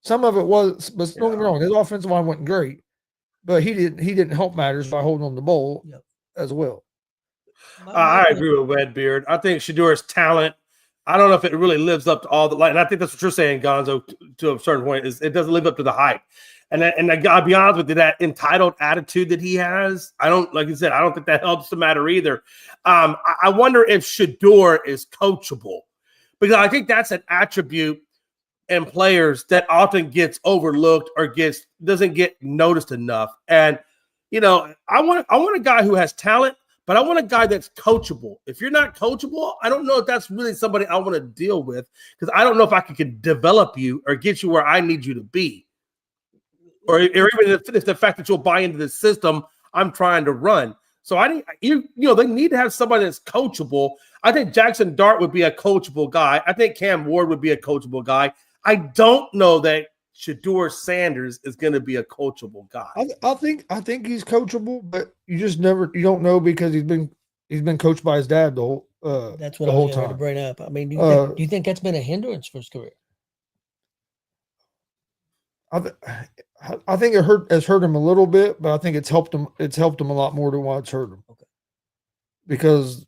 Some of it was, but don't get me wrong, his offensive line wasn't great, but he didn't help matters by holding on the ball as well. I agree with Redbeard. I think Shedeur's talent, I don't know if it really lives up to all the light. And I think that's what you're saying, Gonzo, to a certain point, is it doesn't live up to the hype. And I'll be honest with you, that entitled attitude that he has, like you said, I don't think that helps the matter either. I wonder if Shedeur is coachable, because I think that's an attribute in players that often gets overlooked or doesn't get noticed enough. And, I want a guy who has talent, but I want a guy that's coachable. If you're not coachable, I don't know if that's really somebody I want to deal with, because I don't know if I can develop you or get you where I need you to be. Or even if the fact that you'll buy into the system I'm trying to run. So they need to have somebody that's coachable. I think Jackson Dart would be a coachable guy. I think Cam Ward would be a coachable guy. I don't know that Shedeur Sanders is going to be a coachable guy. I think he's coachable, but you don't know because he's been coached by his dad the whole That's what the I whole was going to time. bring up. I mean, do you think that's been a hindrance for his career? I think it has hurt him a little bit, but I think it's helped him. It's helped him a lot more than what it's hurt him. Okay. Because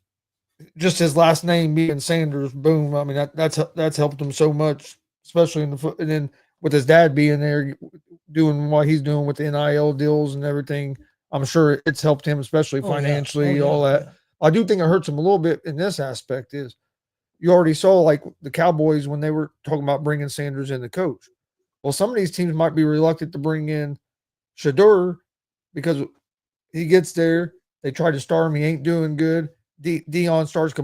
just his last name being Sanders, boom. I mean that's helped him so much, especially in the foot. And then with his dad being there, doing what he's doing with the NIL deals and everything, I'm sure it's helped him, especially financially, all that. Yeah. I do think it hurts him a little bit in this aspect. Is you already saw like the Cowboys when they were talking about bringing Sanders in the coach. Well, some of these teams might be reluctant to bring in Shedeur because he gets there, they try to start him, he ain't doing good. Dion starts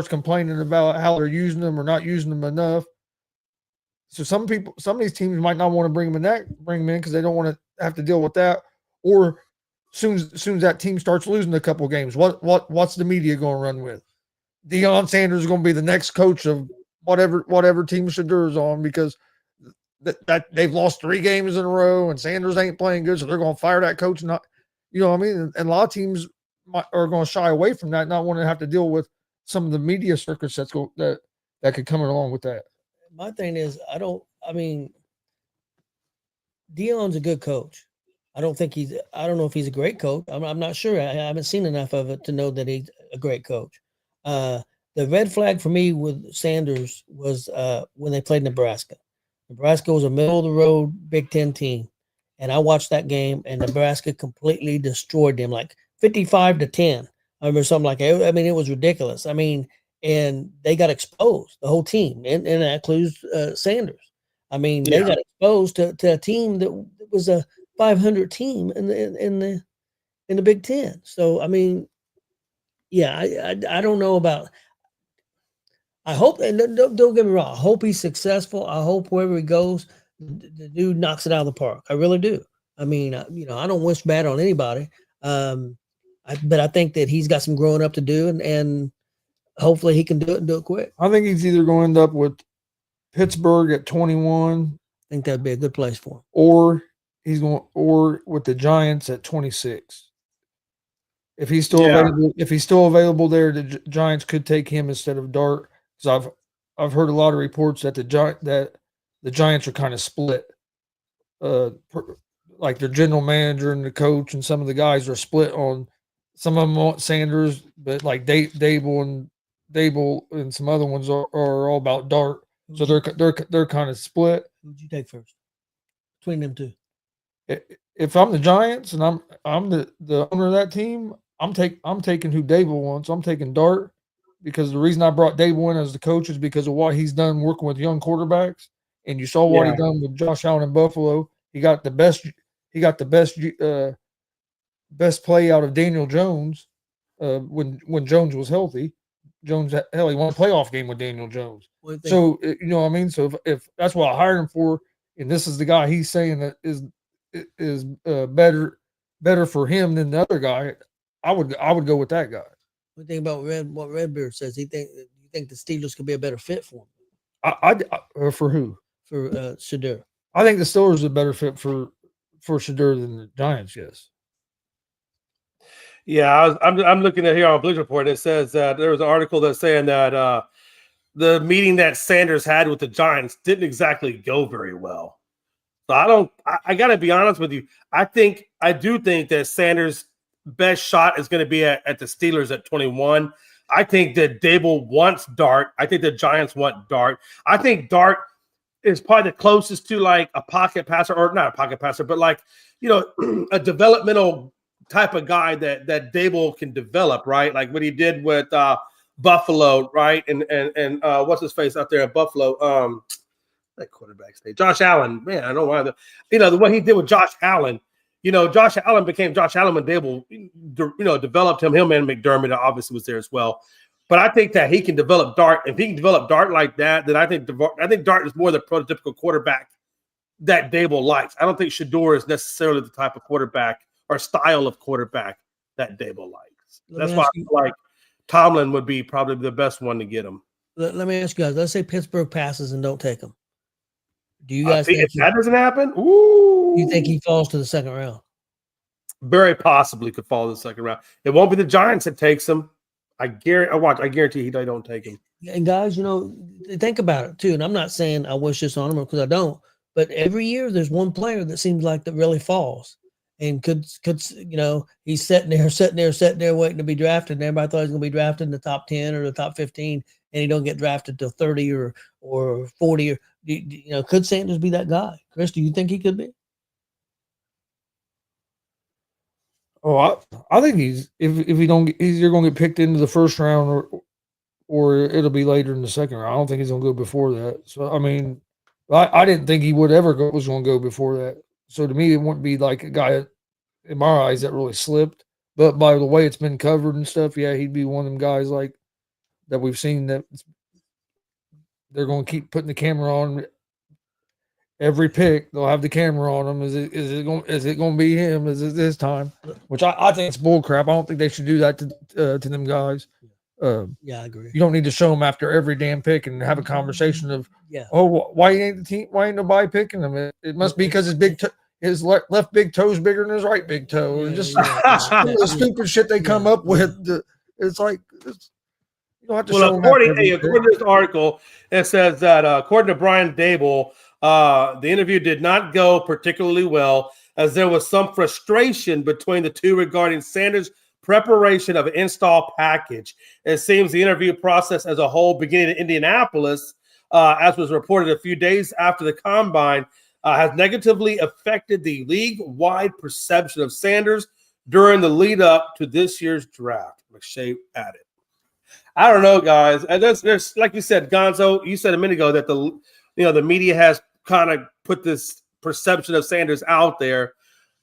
complaining about how they're using him or not using him enough. So some of these teams might not want to bring him in because they don't want to have to deal with that. Or soon as that team starts losing a couple games, what's the media going to run with? Deion Sanders is going to be the next coach of whatever team Shedeur's on because that they've lost 3 games in a row and Sanders ain't playing good, so they're going to fire that coach. Not, you know what I mean? And a lot of teams are going to shy away from that, not wanting to have to deal with some of the media circus that could come along with that. My thing is, Deion's a good coach. I don't know if he's a great coach. I'm not sure. I haven't seen enough of it to know that he's a great coach. The red flag for me with Sanders was when they played Nebraska. Nebraska was a middle of the road Big Ten team. And I watched that game and Nebraska completely destroyed them, like 55-10. I remember something like that. I mean, it was ridiculous. I mean, and they got exposed, the whole team, and that includes Sanders. I mean, they got exposed to a team that was a 500 team in the Big Ten. So I mean, yeah, I don't know about. I hope, and don't get me wrong, I hope he's successful. I hope wherever he goes, the dude knocks it out of the park. I really do. I mean, I don't wish bad on anybody, but I think that he's got some growing up to do, and hopefully he can do it and do it quick. I think he's either going to end up with Pittsburgh at 21. I think that'd be a good place for him. Or with the Giants at 26. If he's still available there, the Giants could take him instead of Dart. Because I've heard a lot of reports that the Giants are kind of split. Like their general manager and the coach and some of the guys are split on. Some of them want Sanders, but like Dable and some other ones are all about Dart. So they're kind of split. Who'd you take first between them two? If I'm the Giants and I'm the owner of that team, I'm taking who Dable wants. I'm taking Dart because the reason I brought Dable in as the coach is because of what he's done working with young quarterbacks. And you saw what he done with Josh Allen in Buffalo. He got the best play out of Daniel Jones when Jones was healthy. He won a playoff game with Daniel Jones. So you know what I mean. So if that's what I hired him for, and this is the guy he's saying that is better for him than the other guy, I would go with that guy. What do you think about what Redbeard says? You think the Steelers could be a better fit for him? I for who? For Shedeur. I think the Steelers are a better fit for Shedeur than the Giants. Yes. Yeah, I'm looking at here on Bleacher Report. And it says that there was an article that's saying that the meeting that Sanders had with the Giants didn't exactly go very well. So I got to be honest with you. I do think that Sanders' best shot is going to be at the Steelers at 21. I think that Dable wants Dart. I think the Giants want Dart. I think Dart is probably the closest to like a pocket passer, or not a pocket passer, but like, a developmental type of guy that Dable can develop, right? Like what he did with Buffalo, right? And what's his face out there at Buffalo? That quarterback's name, Josh Allen. Man, I don't know why. The way he did with Josh Allen. Josh Allen became Josh Allen when Dable, developed him. Him and McDermott obviously was there as well. But I think that he can develop Dart. If he can develop Dart like that, then I think Dart is more the prototypical quarterback that Dable likes. I don't think Shedeur is necessarily the type of quarterback or style of quarterback that Dable likes. That's why I feel like Tomlin would be probably the best one to get him. Let me ask you guys. Let's say Pittsburgh passes and don't take him. Do you guys think if that doesn't happen, ooh, you think he falls to the second round? very possibly could fall in the second round. It won't be the Giants that takes him. I guarantee they don't take him. And guys, think about it too. And I'm not saying I wish this on him because I don't, but every year there's one player that seems like that really falls and could he's sitting there waiting to be drafted. And everybody thought he was going to be drafted in the top 10 or the top 15, and he don't get drafted till 30 or 40 or could Sanders be that guy? Chris, do you think he could be? Oh, I think he's if he don't he's either going to get picked into the first round or it'll be later in the second round. I don't think he's going to go before that. So I mean, I didn't think he would ever was going to go before that. So to me, it wouldn't be like a guy in my eyes that really slipped. But by the way it's been covered and stuff, yeah, he'd be one of them guys like that we've seen that they're going to keep putting the camera on every pick. They'll have the camera on him. Is it going to be him? Is it this time? Which I think it's bull crap. I don't think they should do that to them guys. Yeah, I agree. You don't need to show them after every damn pick and have a conversation of, yeah, oh, why ain't the team? Why ain't nobody picking him? It must be because his left big toe is bigger than his right big toe, or just the stupid shit they come up with. It's like you don't have to show them. According to this article, it says that according to Brian Dable, the interview did not go particularly well, as there was some frustration between the two regarding Sanders' preparation of an install package. It seems the interview process as a whole, beginning in Indianapolis, as was reported a few days after the combine, has negatively affected the league-wide perception of Sanders during the lead-up to this year's draft. McShay added. I don't know, guys. And there's like you said, Gonzo, you said a minute ago that the media has kind of put this perception of Sanders out there.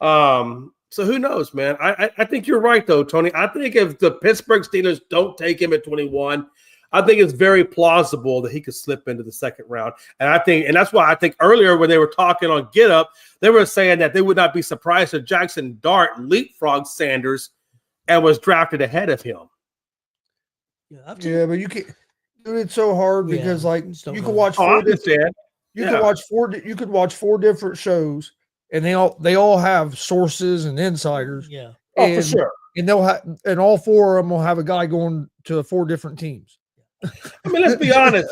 So who knows, man? I think you're right, though, Tony. I think if the Pittsburgh Steelers don't take him at 21, I think it's very plausible that he could slip into the second round. And that's why I think earlier when they were talking on Get Up, they were saying that they would not be surprised if Jackson Dart leapfrogged Sanders and was drafted ahead of him. Yeah, but you can't. Dude, it's so hard because you could watch. You could watch four different shows, and they all have sources and insiders. Yeah, for sure. And they'll have, and all four of them will have a guy going to 4 different teams. I mean, let's be honest.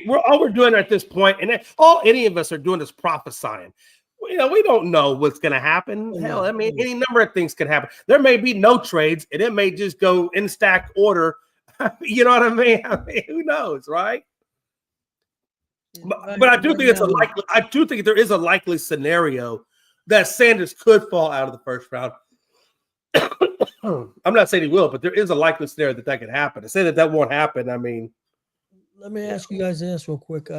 All we're doing at this point, and all any of us are doing is prophesying. We don't know what's going to happen. Hell, I mean, any number of things can happen. There may be no trades, and it may just go in stack order. You know what I mean? Who knows, right? But I do think it's likely. I do think there is a likely scenario that Sanders could fall out of the first round. I'm not saying he will, but there is a likely scenario that could happen. To say that won't happen, I mean. Let me ask you guys this real quick.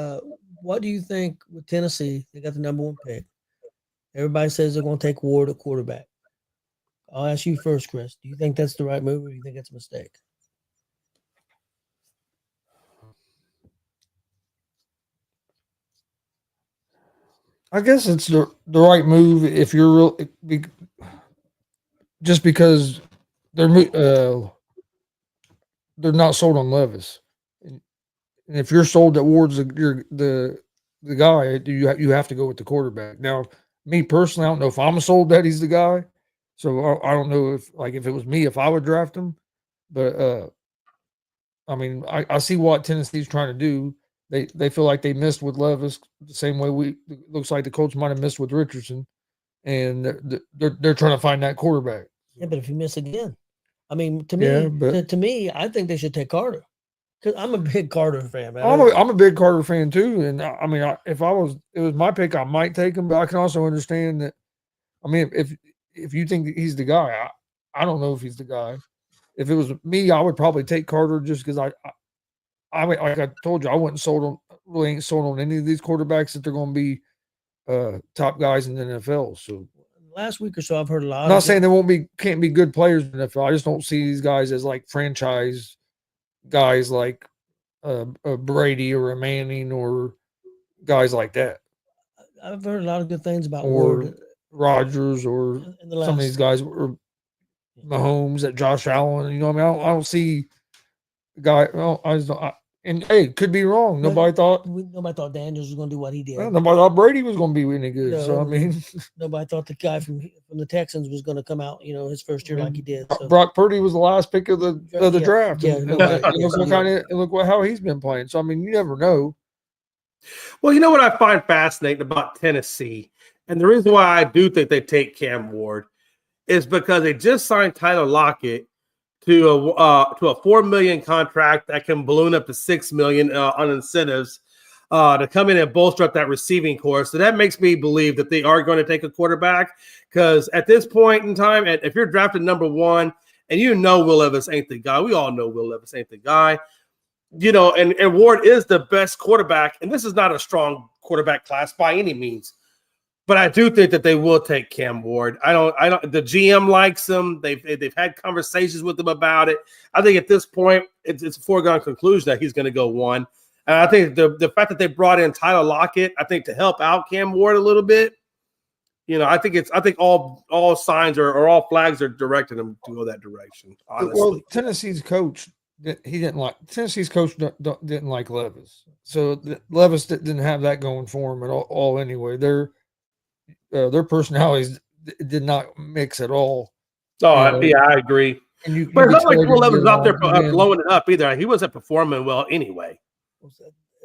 What do you think with Tennessee? They got the number 1 pick. Everybody says they're going to take Ward at quarterback. I'll ask you first, Chris. Do you think that's the right move, or do you think it's a mistake? I guess it's the right move if you're just because they're not sold on Levis, and if you're sold that Ward's the guy, you have to go with the quarterback. Now, me personally, I don't know if I'm sold that he's the guy, so I don't know if it was me if I would draft him, but I mean I see what Tennessee's trying to do. They feel like they missed with Levis the same way looks like the Colts might have missed with Richardson, and they're trying to find that quarterback. Yeah, but if you miss again, I mean, to me, I think they should take Carter, because I'm a big Carter fan, man. I'm a big Carter fan too, and I mean, if it was my pick, I might take him, but I can also understand that. I mean, if you think he's the guy, I don't know if he's the guy. If it was me, I would probably take Carter just because I mean, like I told you, I ain't sold on any of these quarterbacks that they're going to be top guys in the NFL. So last week or so, I've heard a lot. I'm not saying they can't be good players in the NFL. I just don't see these guys as like franchise guys like a Brady or a Manning or guys like that. I've heard a lot of good things about Ward, Rodgers, or some of these guys, or Mahomes, at Josh Allen. You know what I mean? I don't see guy. Well, And hey, could be wrong. Nobody thought Daniels was going to do what he did. nobody thought Brady was going to be any good. No, so I mean, nobody thought the guy from the Texans was going to come out, his first year like he did. So. Brock Purdy was the last pick of the draft. Yeah, and nobody- look how he's been playing. So I mean, you never know. Well, you know what I find fascinating about Tennessee, and the reason why I do think they take Cam Ward is because they just signed Tyler Lockett to a $4 million contract that can balloon up to $6 million on incentives to come in and bolster up that receiving corps. So that makes me believe that they are going to take a quarterback, because at this point in time, if you're drafted number 1 and Will Levis ain't the guy, we all know Will Levis ain't the guy, and Ward is the best quarterback, and this is not a strong quarterback class by any means. But I do think that they will take Cam Ward. I don't. The GM likes him. They've had conversations with him about it. I think at this point, it's a foregone conclusion that he's going to go 1. And I think the fact that they brought in Tyler Lockett, I think to help out Cam Ward a little bit. I think all signs or all flags are directing him to go that direction. Honestly, well, Tennessee's coach didn't like Levis, so Levis didn't have that going for him at all anyway. Their personalities did not mix at all. Oh, yeah, I agree. But it's not like Will Levis was out there blowing it up either. He wasn't performing well anyway.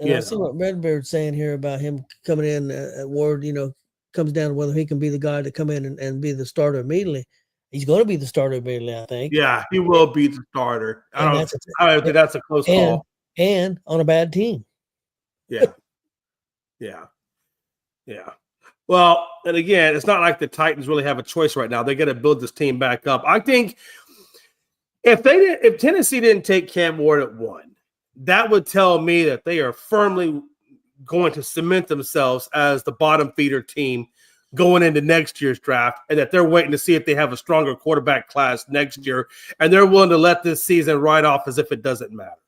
And I see what Redbird's saying here about him coming in at Ward, comes down to whether he can be the guy to come in and be the starter immediately. He's going to be the starter immediately, I think. Yeah, he will be the starter. I don't think that's a close call. And on a bad team. Yeah. Well, and again, it's not like the Titans really have a choice right now. They got to build this team back up. I think if Tennessee didn't take Cam Ward at 1, that would tell me that they are firmly going to cement themselves as the bottom feeder team going into next year's draft, and that they're waiting to see if they have a stronger quarterback class next year, and they're willing to let this season ride off as if it doesn't matter.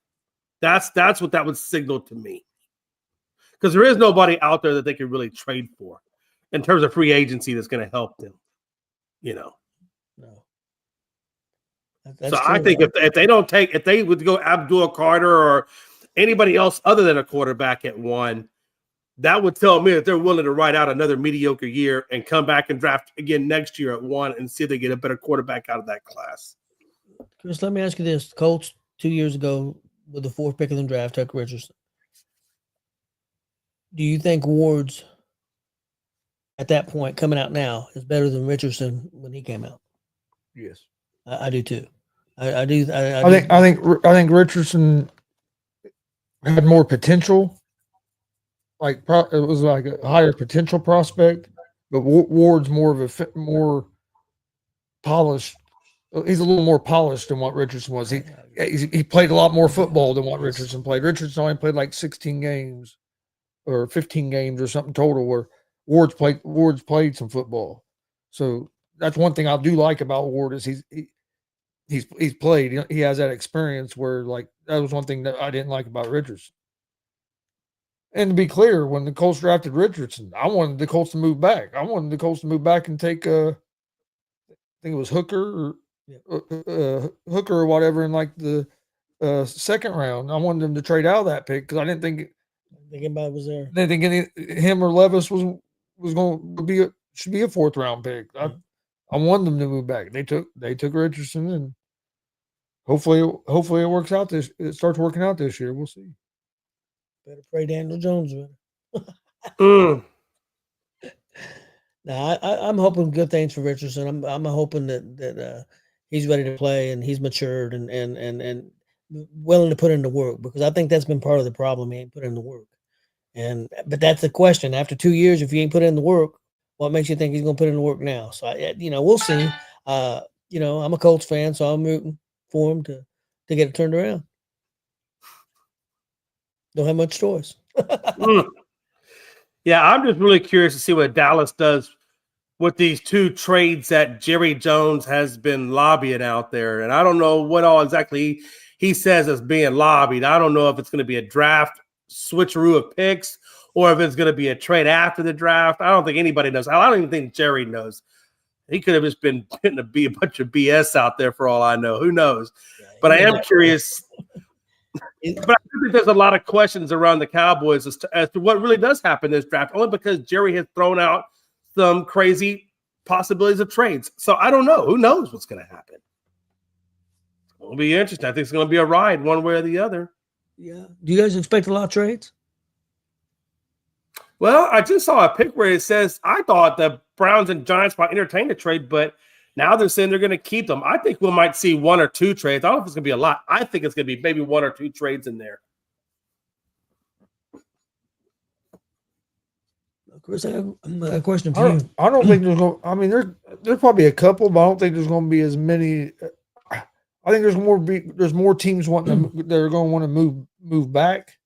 That's what that would signal to me, because there is nobody out there that they can really trade for in terms of free agency that's going to help them, No. That's so I think if they would go Abdul Carter or anybody else other than a quarterback at 1, that would tell me that they're willing to ride out another mediocre year and come back and draft again next year at 1 and see if they get a better quarterback out of that class. Chris, let me ask you this. Colts 2 years ago with the 4th pick of the draft, Tucker Richardson. Do you think Ward's at that point coming out now is better than Richardson when he came out? Yes. I do too. I do. I think Richardson had more potential. It was like a higher potential prospect, but Ward's more of a more polished. He's a little more polished than what Richardson was. He played a lot more football than what Richardson played. Richardson only played like 16 games or 15 games or something total, where Ward's played some football. So that's one thing I do like about Ward is he's played. He has that experience where that was one thing that I didn't like about Richardson. And to be clear, when the Colts drafted Richardson, I wanted the Colts to move back. I wanted the Colts to move back and take I think it was Hooker or whatever in the 2nd round. I wanted them to trade out of that pick because I didn't think anybody was there. I didn't think him or Levis should be a 4th round pick. I wanted them to move back. They took Richardson, and hopefully it works out. It starts working out this year. We'll see. Better pray Daniel Jones Mm. Now I'm hoping good things for Richardson. I'm hoping that he's ready to play and he's matured and willing to put in the work, because I think that's been part of the problem. He ain't put in the work, but that's the question. After 2 years, if he ain't put in the work, what makes you think he's going to put in the work now? So we'll see. I'm a Colts fan, so I'm rooting for him to get it turned around. Don't have much choice. Yeah, I'm just really curious to see what Dallas does with these 2 trades that Jerry Jones has been lobbying out there. And I don't know what all exactly he says is being lobbied. I don't know if it's going to be a draft switcheroo of picks or if it's going to be a trade after the draft. I don't think anybody knows. I don't even think Jerry knows. He could have just been putting a bunch of BS out there for all I know. Who knows? But I am curious. But I think there's a lot of questions around the Cowboys as to what really does happen in this draft, only because Jerry has thrown out some crazy possibilities of trades. So I don't know. Who knows what's going to happen? It'll be interesting. I think it's going to be a ride one way or the other. Yeah. Do you guys expect a lot of trades? Well, I just saw a pic where it says, I thought the Browns and Giants might entertain a trade, but now they're saying they're going to keep them. I think we might see 1 or 2 trades. I don't know if it's going to be a lot. I think it's going to be maybe 1 or 2 trades in there. Chris, I have a question for you. I don't think there's going. I mean, there's probably a couple, but I don't think there's going to be as many. I think there's more teams wanting to, that are going to want to move back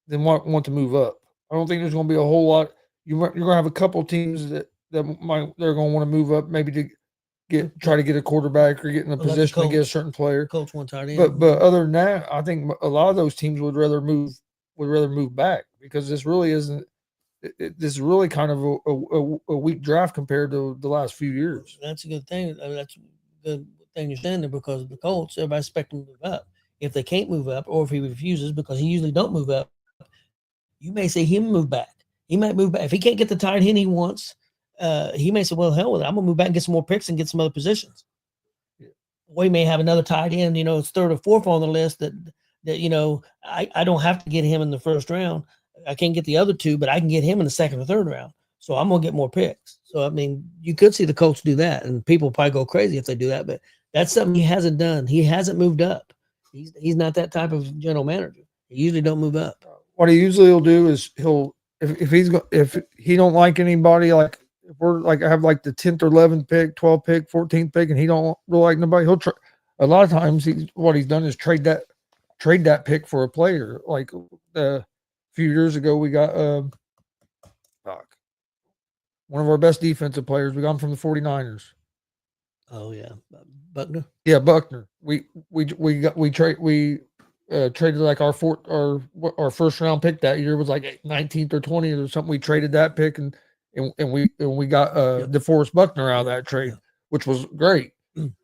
than want to move up. I don't think there's going to be a whole lot. You're going to have a couple teams they're going to want to move up, maybe to try to get a quarterback or get in a position to get a certain player. Coach one tight end. But other than that, I think a lot of those teams would rather move back, because this really isn't. This is really kind of a weak draft compared to the last few years. That's a good thing. That's a good thing you're saying there, because of the Colts, everybody expects him to move up. If they can't move up, or if he refuses, because he usually don't move up, you may see him move back. He might move back. If he can't get the tight end he wants, he may say, well, hell with it. I'm going to move back and get some more picks and get some other positions. Yeah. Or he may have another tight end, it's 3rd or 4th on the list that I don't have to get him in the 1st round. I can't get the other 2, but I can get him in the 2nd or 3rd round. So I'm going to get more picks. So, I mean, you could see the Colts do that, and people probably go crazy if they do that, but that's something he hasn't done. He hasn't moved up. He's not that type of general manager. He usually don't move up. What he usually will do is if he don't like anybody, like if we're like I have like the 10th or 11th pick, 12th pick, 14th pick, and he don't really like nobody, he'll try. A lot of times what he's done is trade that pick for a player. Like a few years ago, we got one of our best defensive players. We got him from the 49ers. Oh yeah, Buckner. Yeah, Buckner. We traded like our 1st round pick that year was like 19th or 20th or something. We traded that pick and we got DeForest Buckner out of that trade, which was great.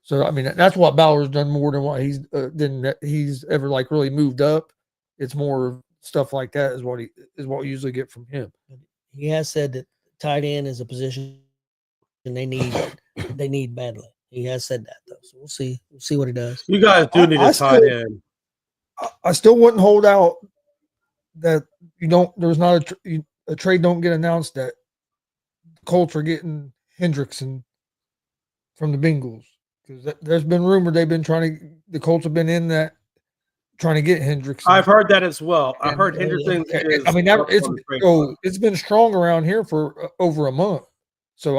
So I mean, that's what Bauer's done more than what he's ever like really moved up. It's more stuff like that is what we usually get from him. He has said that tight end is a position they need badly. He has said that though, so we'll see what he does. You guys do need a tight end. I still wouldn't hold out that there's not a trade don't get announced that the Colts are getting Hendrickson from the Bengals, because there's been rumored the Colts have been in that trying to get Hendrickson. I've heard that as well. I've heard Hendrickson. It's been strong around here for over a month. So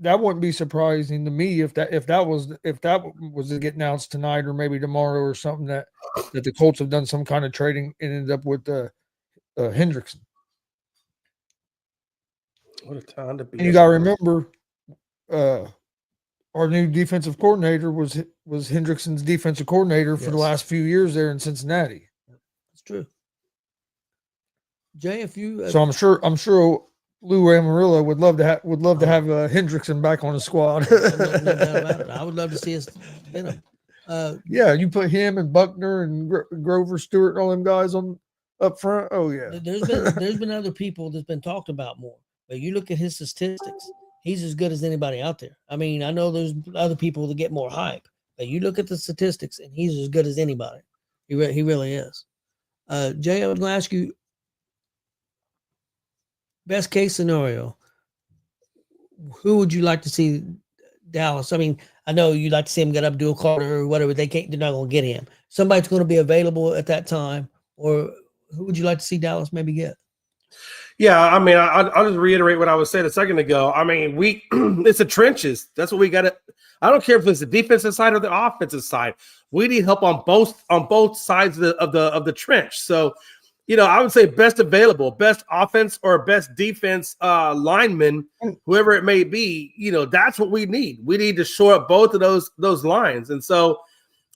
that wouldn't be surprising to me if that was to get announced tonight or maybe tomorrow or something, that the Colts have done some kind of trading and ended up with Hendrickson. What a time to be! And you got to remember, our new defensive coordinator was Hendrickson's defensive coordinator for the last few years there in Cincinnati. That's true. Jay, if you so I'm sure. Lou Amarillo would love to have Hendrickson back on the squad. No doubt about it. I would love to see us spin him. Yeah, you put him and Buckner and Grover Stewart and all them guys up front. Oh yeah. There's been other people that's been talked about more, but you look at his statistics. He's as good as anybody out there. I mean, I know there's other people that get more hype, but you look at the statistics and he's as good as anybody. He really is. Jay, I was going to ask you, best case scenario, who would you like to see Dallas? I mean, I know you'd like to see him get Abdul Carter or whatever. They're not going to get him. Somebody's going to be available at that time, or who would you like to see Dallas maybe get? Yeah, I mean, I'll just reiterate what I was saying a second ago. I mean, it's the trenches. That's what we got to. I don't care if it's the defensive side or the offensive side. We need help on both sides of the trench. So, I would say best available, best offense or best defense lineman, whoever it may be. That's what we need. We need to shore up both of those lines. And so,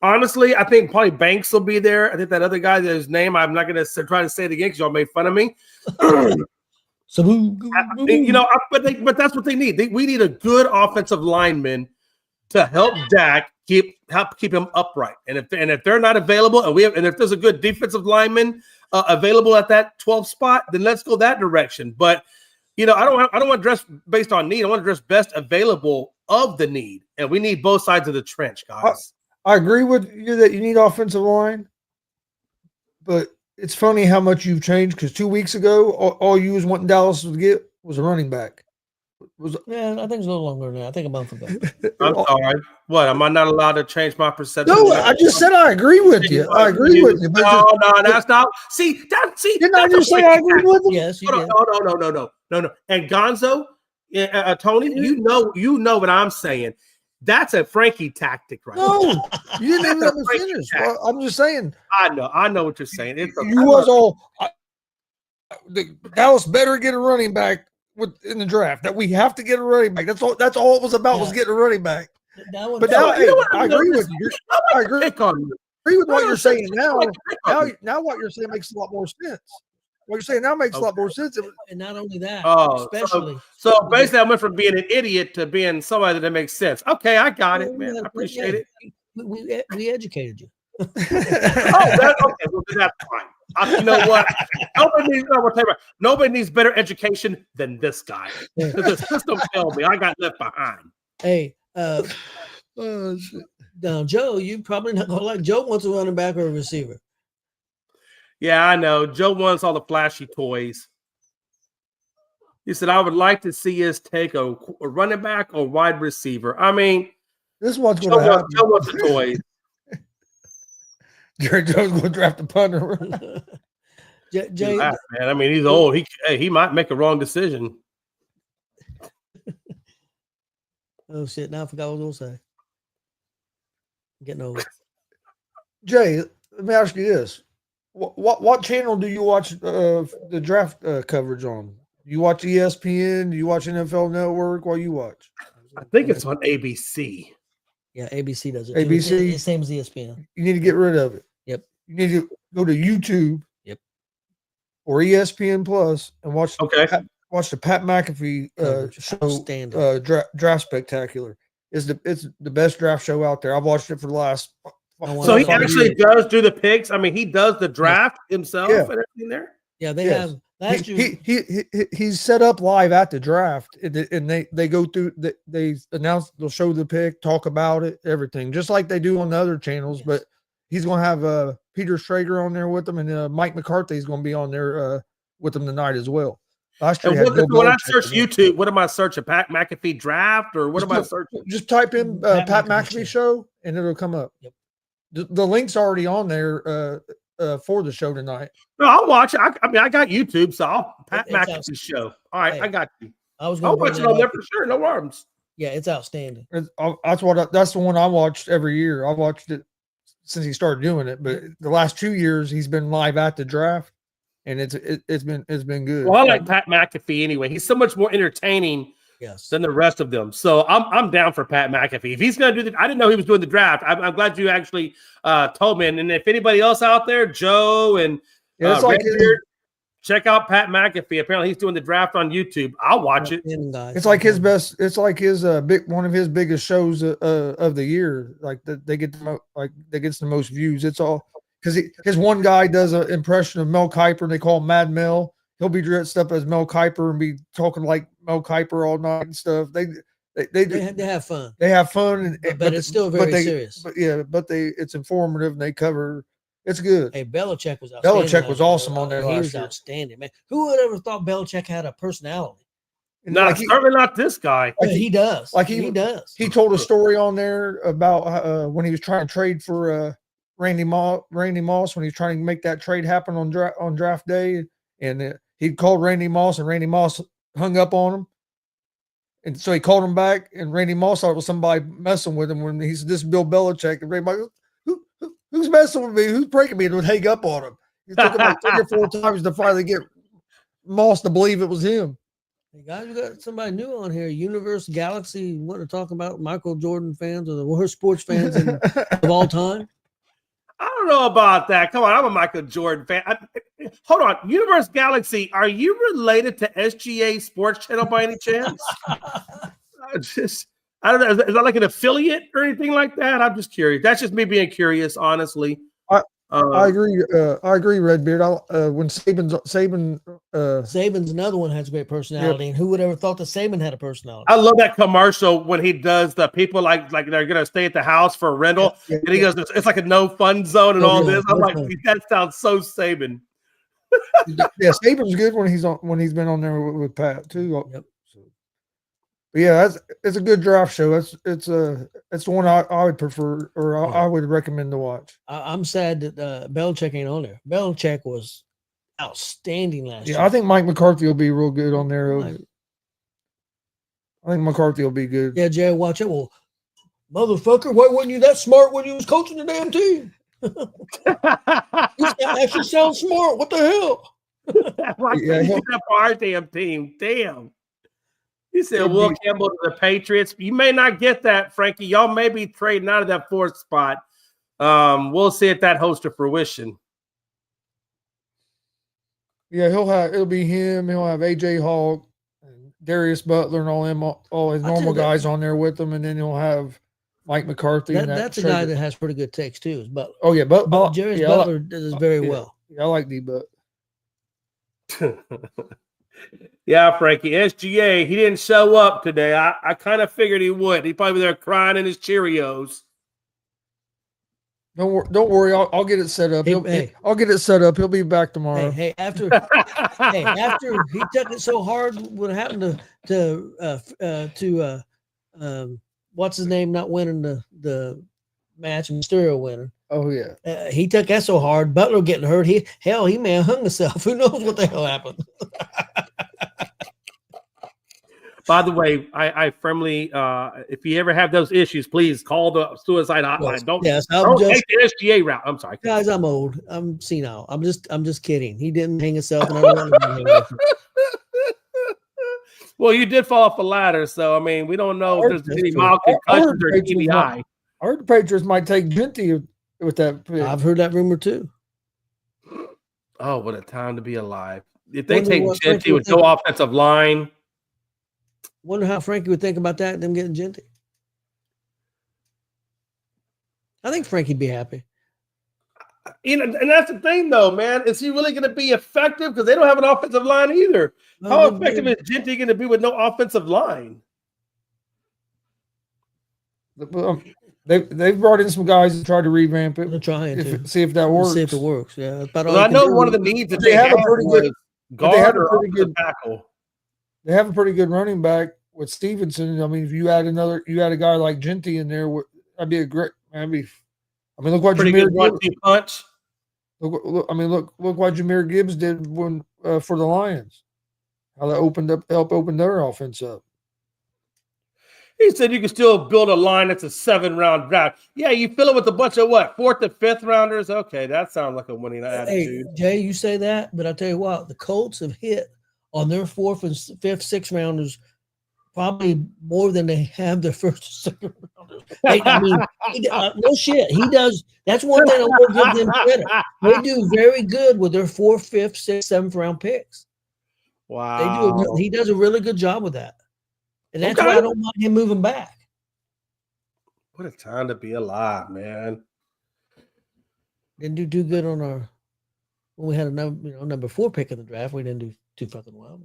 honestly, I think probably Banks will be there. I think that other guy, his name, I'm not going to try to say it again because y'all made fun of me. But that's what they need. We need a good offensive lineman to help Dak help keep him upright. And if they're not available, and if there's a good defensive lineman available at that 12th spot, then let's go that direction. But I don't want to dress based on need. I want to dress best available of the need, and we need both sides of the trench, guys. I agree with you that you need offensive line, but it's funny how much you've changed, because 2 weeks ago, all you was wanting Dallas to get was a running back. Yeah, I think it's a little longer than that. I think a month ago. I'm sorry. What? Am I not allowed to change my perception? No, I just said I agree with you. I agree with you. No, that's not. See. Didn't I just say I agree with you? Yes, you did. No. And Gonzo, Tony, you know what I'm saying. That's a Frankie tactic, right? No, you didn't even let me finish. Well, I'm just saying. I know what you're saying. Dallas better get a running back in the draft. That we have to get a running back. That's all it was about, was getting a running back. But now, I agree with you. I agree with what you're saying now. Now what you're saying makes a lot more sense. What you're saying now makes a lot more sense. And not only that, especially. So basically, I went from being an idiot to being somebody that makes sense. Okay, I got it, man. I appreciate it. We educated you. Okay. Well, that's fine. You know what? Nobody needs better education than this guy. The system failed me. I got left behind. Hey, now Joe, you probably not gonna like. Joe wants a running back or a receiver. Yeah, I know. Joe wants all the flashy toys. He said, "I would like to see us take a running back or wide receiver." I mean, this is what's going to happen. Joe wants the toys. Jerry Jones going to draft a punter. Jay, man, I mean, he's old. He might make a wrong decision. Oh shit! Now I forgot what I was going to say. I'm getting old. Jay, let me ask you this: what channel do you watch the draft coverage on? You watch ESPN? Do you watch NFL Network? What you watch? I think it's on ABC. Yeah, ABC does it. ABC, too. It's the same as ESPN. You need to get rid of it. Yep. You need to go to YouTube. Yep. Or ESPN Plus and watch. Okay. Watch the Pat McAfee show. Draft Spectacular. It's the best draft show out there. I've watched it for the last. So he actually does do the picks. I mean, he does the draft himself and everything there. Yeah, they have. Last year, he's set up live at the draft, and they go through. They announce, they'll show the pick, talk about it, everything, just like they do on the other channels. Yes. But he's going to have Peter Schrager on there with them, and Mike McCarthy is going to be on there with them tonight as well. Last year, when I search YouTube, what am I searching? Pat McAfee draft, or what am I searching? Just type in Pat McAfee show, and it'll come up. Yep. The link's already on there for the show tonight. No, I'll watch it. I mean, I got YouTube, so I'll Pat McAfee show. All right, I got you. I'll watch it on there for sure. No worries. Yeah, it's outstanding. That's the one I watched every year. I watched it since he started doing it, but the last 2 years he's been live at the draft, and it's been good. Well, I like Pat McAfee anyway. He's so much more entertaining. Yes. Than the rest of them. So I'm down for Pat McAfee. If he's going to do the, I didn't know he was doing the draft. I'm glad you actually told me. And if anybody else out there, Joe and check out Pat McAfee. Apparently he's doing the draft on YouTube. I'll watch it. It's like his best. It's like his one of his biggest shows of the year. Like they get the most views. It's all because his one guy does an impression of Mel Kiper, and they call him Mad Mel. He'll be dressed up as Mel Kiper and be talking like Mel Kiper all night and stuff. They have fun. They have fun, but it's still very serious. But it's informative and they cover. It's good. Hey, Belichick was outstanding. Belichick was awesome on there. He was outstanding, man. Who would ever thought Belichick had a personality? Certainly not this guy. He does. He does. He told a story on there about when he was trying to trade for Randy Moss when he was trying to make that trade happen on draft day, and he called Randy Moss, and Randy Moss hung up on him. And so he called him back, and Randy Moss thought it was somebody messing with him when he said, "This is Bill Belichick." And Randy Moss, who's messing with me? Who's breaking me? And would hang up on him. It took him like 3 or 4 times to finally get Moss to believe it was him. Hey guys, we got somebody new on here. Universe Galaxy. Want to talk about Michael Jordan fans or the worst sports fans of all time? I don't know about that. Come on, I'm a Michael Jordan fan. Hold on, Universe Galaxy. Are you related to SGA Sports Channel by any chance? I don't know. Is that like an affiliate or anything like that? I'm just curious. That's just me being curious, honestly. I agree. I agree, Redbeard. When Saban, Saban's another one has great personality, and who would ever thought that Saban had a personality? I love that commercial when he does the people like they're gonna stay at the house for a rental, and he goes, "It's like a no fun zone and all this." I'm like, that sounds so Saban. yeah, Saban's good when he's been on there with Pat too. Yep. But yeah, it's a good draft show. It's the one I would prefer, or I would recommend to watch. I'm sad that Belichick ain't on there. Belichick was outstanding last year. I think Mike McCarthy will be real good on there. I think McCarthy will be good. Yeah, Jay, watch it. Well, motherfucker, why weren't you that smart when you was coaching the damn team? You actually sound smart. What the hell? Why couldn't you do that for our damn team? Damn. He said Will Campbell to the Patriots. You may not get that, Frankie. Y'all may be trading out of that fourth spot. We'll see if that holds to fruition. Yeah, it'll be him. He'll have AJ Hawk, and Darius Butler, and all his normal guys on there with him, and then he'll have Mike McCarthy. That's a guy that has pretty good takes too. Is Butler? Oh yeah, Darius Butler does very well. Yeah, I like D-Butt. Yeah, Frankie. SGA, he didn't show up today. I kind of figured he would. He'd probably be there crying in his Cheerios. Don't worry. I'll get it set up. I'll get it set up. He'll be back tomorrow. After he took it so hard, what happened to what's his name not winning the match, Mysterio winning? Oh yeah. He took that so hard. Butler getting hurt. He may have hung himself. Who knows what the hell happened? By the way, I firmly, if you ever have those issues, please call the suicide hotline. Don't take the SGA route. I'm sorry, guys. I'm old. I'm senile. I'm just kidding. He didn't hang himself, and I don't want to hang himself. Well, you did fall off a ladder, so I mean, we don't know if there's any mild concussions or TBI. I heard the Patriots might take Genty with that pick. I've heard that rumor too. Oh, what a time to be alive! If they take Genty with no offensive line. Wonder how Frankie would think about that, them getting Genty. I think Frankie'd be happy. You know, and that's the thing, though, man. Is he really going to be effective? Because they don't have an offensive line either. How effective is Genty going to be with no offensive line? They've brought in some guys to try to revamp it. They're trying to see if that works. See if it works. Yeah, well, I know one of the needs that they have a pretty good guard or offensive tackle. They have a pretty good running back with Stevenson. I mean, if you add a guy like Genty in there, that'd be a great. Look what Jahmyr Gibbs punch. Look what Jahmyr Gibbs did for the Lions. How that helped open their offense up. He said you can still build a line that's a 7-round draft. Yeah, you fill it with a bunch of what, 4th and 5th rounders. Okay, that sounds like a winning attitude. Hey, Jay, you say that, but I tell you what, the Colts have hit on their 4th and 5th, 6th rounders probably more than they have their 1st and 2nd rounders. No shit. He does. That's one thing I will give them credit. They do very good with their 4th, 5th, 6th, 7th round picks. Wow. He does a really good job with that. And that's why I don't mind him moving back. What a time to be alive, man. Didn't do too good on when we had a number 4 pick in the draft. We didn't do too fucking well,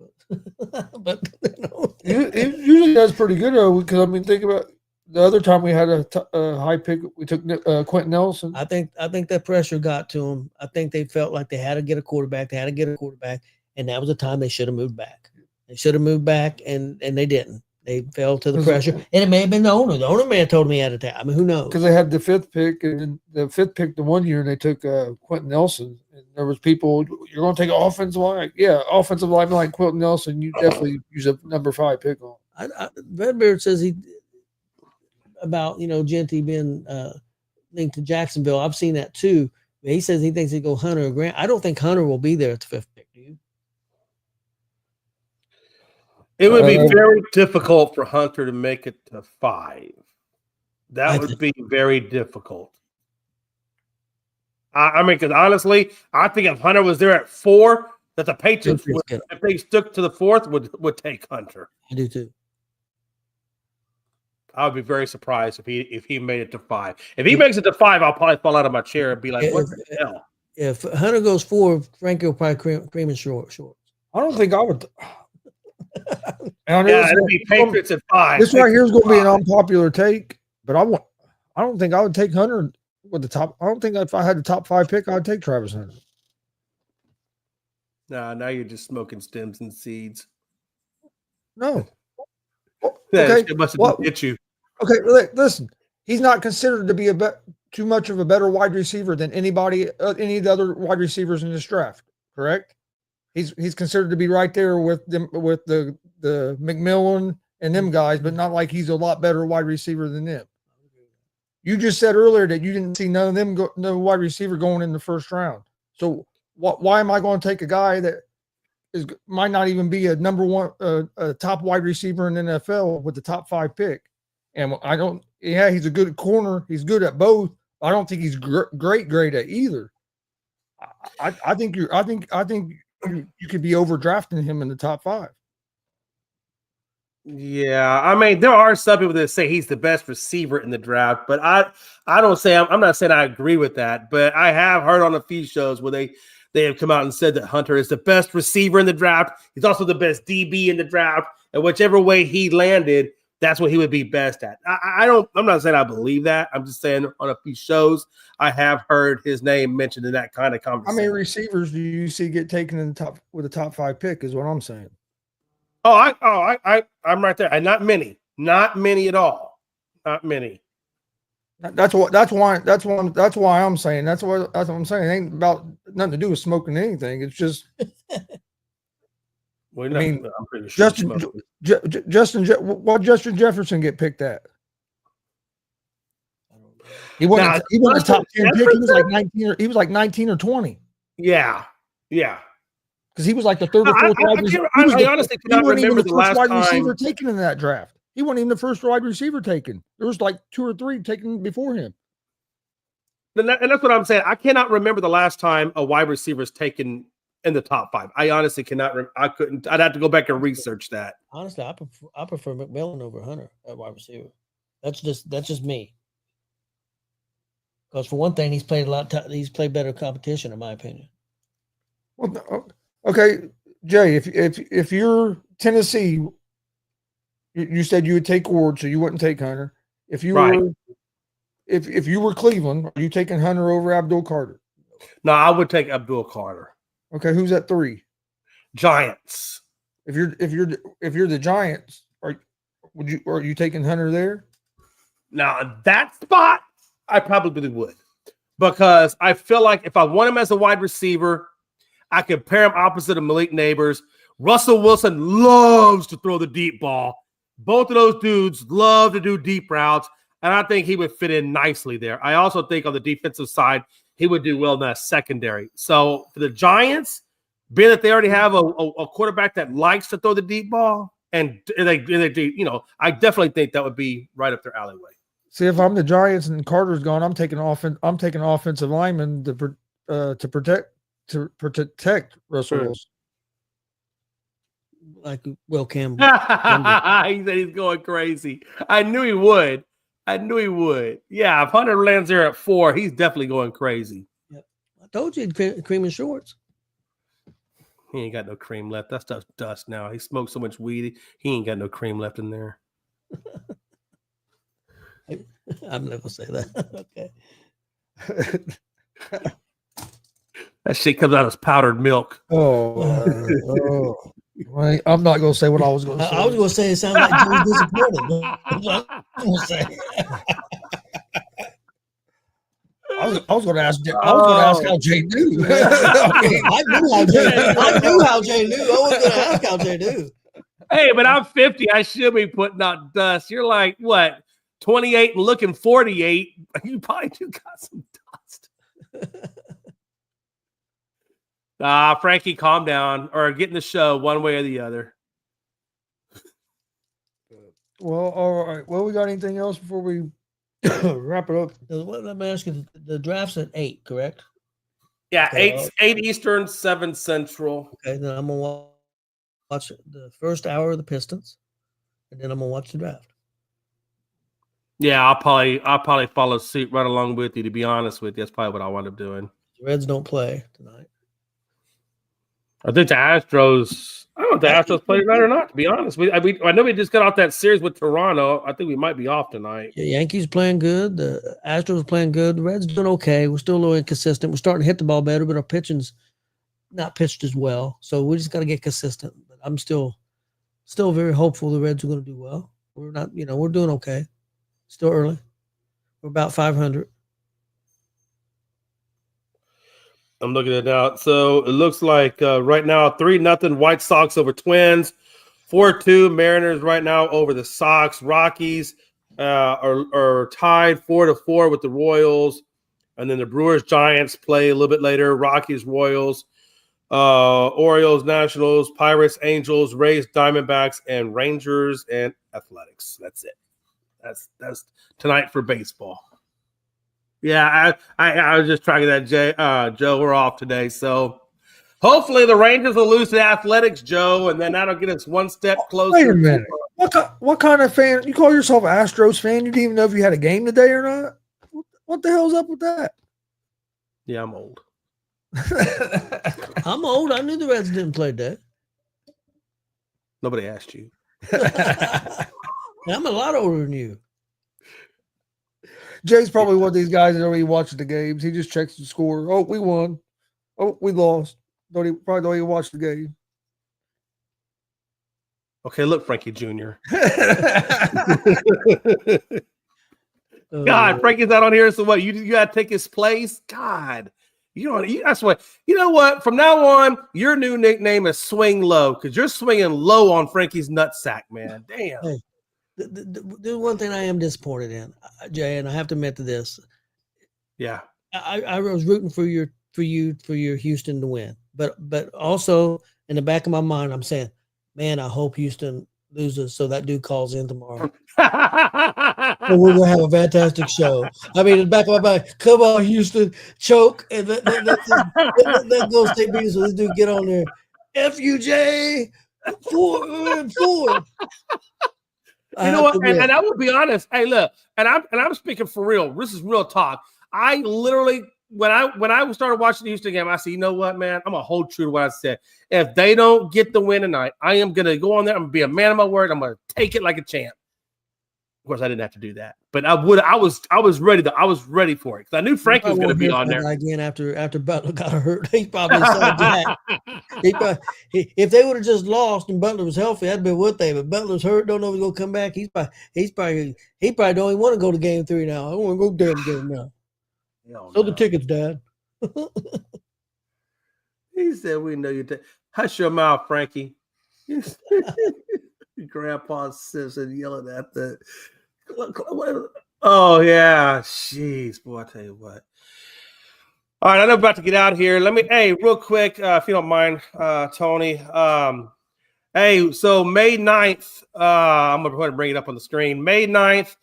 but it usually does pretty good though. Because think about the other time we had a high pick, we took Quentin Nelson. I think that pressure got to him. I think they felt like they had to get a quarterback. And that was the time they should have moved back. They should have moved back, and they didn't. They fell to the pressure, and it may have been the owner. The owner may have told me at a time. I mean, who knows? Because they had the 5th pick, and the 5th pick the one year, and they took Quentin Nelson. And there was people, you're going to take an offensive line? Yeah, offensive lineman like Quentin Nelson, you definitely use a number 5 pick on. Redbeard says about Genty being linked to Jacksonville. I've seen that too. He says he thinks he'd go Hunter or Grant. I don't think Hunter will be there at the 5th pick. Do you? It would be very difficult for Hunter to make it to 5. That would be very difficult. Because honestly, I think if Hunter was there at 4, that the Patriots, if they stuck to the 4th, would take Hunter. I do too. I would be very surprised if he made it to 5. If he makes it to 5, I'll probably fall out of my chair and be like, "What the hell?" If Hunter goes 4, Frankie will probably cream and shorts. I don't think I would. Yeah, it'll be Patriots at 5. This right here is going to be an unpopular take, but I don't think I would take Hunter with the top. I don't think if I had the top 5 pick, I'd take Travis Hunter. Nah, now you're just smoking stems and seeds. No. That Okay. shit must have Well, hit you. Okay, listen. He's not considered to be too much of a better wide receiver than any of the other wide receivers in this draft. Correct? He's considered to be right there with them, with the McMillan and them guys, but not like he's a lot better wide receiver than them. You just said earlier that you didn't see none of them no wide receiver going in the first round. So why am I going to take a guy that might not even be a number one, a top wide receiver in the NFL with the top 5 pick? And he's a good corner. He's good at both. I don't think he's great at either. I think you could be overdrafting him in the top 5. Yeah, I mean, there are some people that say he's the best receiver in the draft, but I don't say I'm not saying I agree with that, but I have heard on a few shows where they have come out and said that Hunter is the best receiver in the draft. He's also the best DB in the draft, and whichever way he landed, that's what he would be best at. I'm not saying I believe that. I'm just saying on a few shows I have heard his name mentioned in that kind of conversation. How many receivers do you see get taken in the top with a top 5 pick? Is what I'm saying. I'm right there. And not many at all. Not many. That's why I'm saying that's what I'm saying. It ain't about nothing to do with smoking anything. It's just. Well, I mean, I'm pretty sure Justin Jefferson get picked at? He wasn't a top 10 pick. He was like 19 he was like 19 or 20. Yeah. Because he was like the third or fourth wide receiver. I honestly cannot remember the last wide time receiver taken in that draft. He wasn't even the first wide receiver taken. There was like 2 or 3 taken before him. And that's what I'm saying. I cannot remember the last time a wide receiver is taken in the top 5. I honestly cannot. I couldn't. I'd have to go back and research that. Honestly, I prefer McMillan over Hunter at wide receiver. That's just me. Because for one thing, he's played he's played better competition, in my opinion. Well, okay, Jay, if you're Tennessee, you said you would take Ward, so you wouldn't take Hunter. If you were, if you were Cleveland, are you taking Hunter over Abdul Carter? No, I would take Abdul Carter. Okay, who's at 3? Giants. If you're the Giants, are you taking Hunter there? Now that spot, I probably would, because I feel like if I want him as a wide receiver, I could pair him opposite of Malik Neighbors. Russell Wilson loves to throw the deep ball. Both of those dudes love to do deep routes, and I think he would fit in nicely there. I also think on the defensive side, he would do well in that secondary. So for the Giants, being that they already have a quarterback that likes to throw the deep ball, and they do, I definitely think that would be right up their alleyway. See, if I'm the Giants and Carter's gone, I'm taking offensive linemen to protect Russell Wilson. Like Will Campbell. He said he's going crazy. I knew he would. Yeah, if Hunter lands there at 4, he's definitely going crazy. Yep. I told you cream and shorts. He ain't got no cream left. That stuff's dust now. He smoked so much weed, he ain't got no cream left in there. I'm never gonna say that. Okay. That shit comes out as powdered milk. Oh. Right. I'm not going to say what I was going to say. I was going to say it sounded like Jim's disappointed. I was going to ask. I was going to ask how Jay knew. I knew how Jay knew. I was going to ask how Jay knew. Hey, but I'm 50. I should be putting out dust. You're like what? 28 and looking 48. You probably do got some dust. Frankie, calm down, or get in the show one way or the other. Well, all right. Well, we got anything else before we wrap it up? Let me ask you. The draft's at 8, correct? Yeah, 8 Eastern, 7 Central. Okay, then I'm gonna watch the first hour of the Pistons, and then I'm gonna watch the draft. Yeah, I'll probably follow suit right along with you. To be honest with you, that's probably what I wind up doing. The Reds don't play tonight. I think the Astros. I don't know if the Astros play tonight or not. To be honest, I know we just got off that series with Toronto. I think we might be off tonight. Yeah, Yankees playing good. The Astros playing good. The Reds doing okay. We're still a little inconsistent. We're starting to hit the ball better, but our pitching's not pitched as well. So we just got to get consistent. But I'm still very hopeful the Reds are going to do well. We're not, we're doing okay. Still early. We're about 500. I'm looking at it now. So it looks like right now 3-0 White Sox over Twins, 4-2 Mariners right now over the Sox. Rockies are tied 4-4 with the Royals, and then the Brewers Giants play a little bit later. Rockies Royals, Orioles Nationals, Pirates Angels, Rays Diamondbacks, and Rangers and Athletics. That's it. That's tonight for baseball. Yeah, I was just tracking that, Joe. We're off today, so hopefully the Rangers will lose to Athletics, Joe, and then that'll get us one step closer. Wait a minute. What kind of fan? You call yourself an Astros fan? You didn't even know if you had a game today or not? What the hell's up with that? Yeah, I'm old. I'm old. I knew the Reds didn't play today. Nobody asked you. I'm a lot older than you. Jay's probably one of these guys that already watches the games. He just checks the score. Oh, we won. Oh, we lost. Probably don't even watch the game. Okay, look, Frankie Jr. God, Frankie's not on here, so what? You got to take his place? God. That's what. You know what? From now on, your new nickname is Swing Low because you're swinging low on Frankie's nutsack, man. Damn. Hey, the one thing I am disappointed in, Jay, and I have to admit to this. Yeah, I was rooting for your Houston to win, but also in the back of my mind, I'm saying, man, I hope Houston loses so that dude calls in tomorrow. And we're gonna have a fantastic show. I mean, in the back of my mind, come on, Houston, choke, and that goes take me. So this dude get on there, FUJ, 4. You know what? And I will be honest. Hey, look, and I'm speaking for real. This is real talk. I literally, when I started watching the Houston game, I said, you know what, man? I'm gonna hold true to what I said. If they don't get the win tonight, I am gonna go on there. I'm gonna be a man of my word. I'm gonna take it like a champ. Of course, I didn't have to do that, but I was ready for it because I knew Frankie was gonna be on there again after Butler got hurt. He probably said if they would have just lost and Butler was healthy, that'd be one thing. But Butler's hurt, don't know if he's gonna come back. He probably don't even want to go to game 3 now. I don't want to go damn game now. So the tickets, Dad. He said, "We know you. Hush your mouth, Frankie." Grandpa Simpson yelling at the. Oh yeah, jeez, boy! I tell you what. All right, I'm about to get out here. Hey, real quick, if you don't mind, Tony. Hey, so May 9th, I'm going to go ahead and bring it up on the screen. May 9th,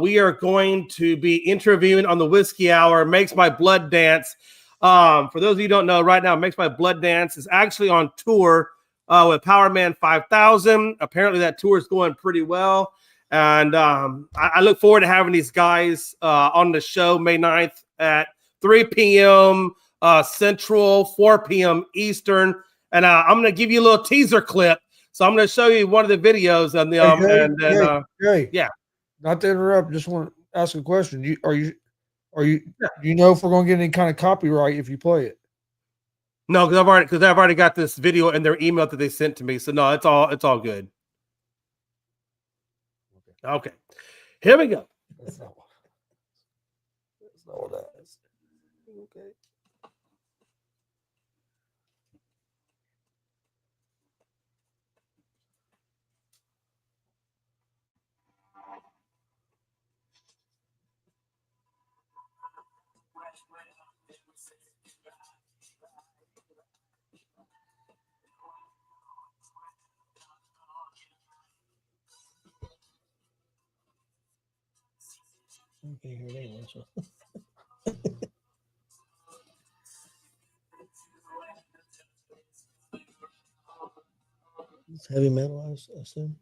we are going to be interviewing on the Whiskey Hour, Makes My Blood Dance. For those of you who don't know, right now, Makes My Blood Dance is actually on tour with Power Man 5000. Apparently, that tour is going pretty well. And I look forward to having these guys on the show May 9th at 3 p.m. Central, 4 p.m. Eastern. And I'm going to give you a little teaser clip. So I'm going to show you one of the videos. And yeah. Not to interrupt, just want to ask a question. Do you know if we're going to get any kind of copyright if you play it? No, because I've already got this video in their email that they sent to me. So no, it's all good. Okay, here we go. That's not what that is. Okay. Okay, here they are. So. It's heavy metal, I assume.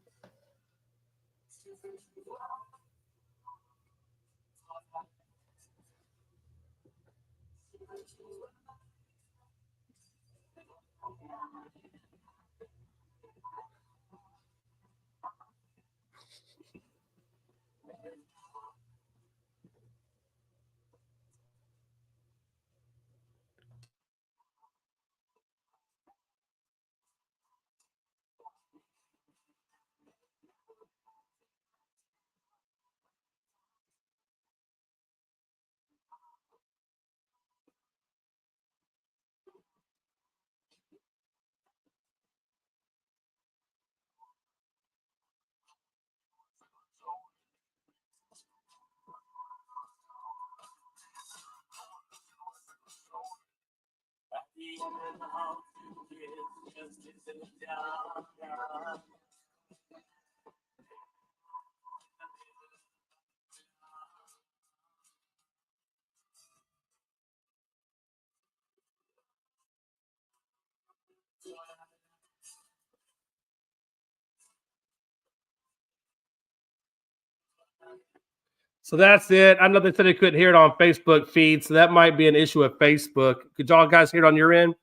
So that's it. I know they said they couldn't hear it on Facebook feed, so that might be an issue with Facebook. Could y'all guys hear it on your end?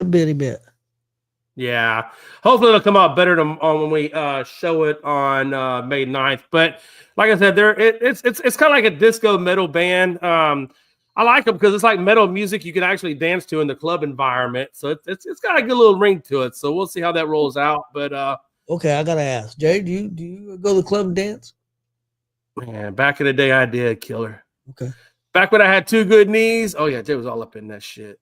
A bitty bit. Yeah. Hopefully it'll come out better when we show it on May 9th. But like I said, it's kind of like a disco metal band. I like them because it's like metal music you can actually dance to in the club environment. So it's got a good little ring to it. So we'll see how that rolls out. But okay, I gotta ask, Jay, do you go to the club and dance? man, back in the day I did, killer. Okay. Back when I had 2 good knees. Oh yeah, Jay was all up in that shit.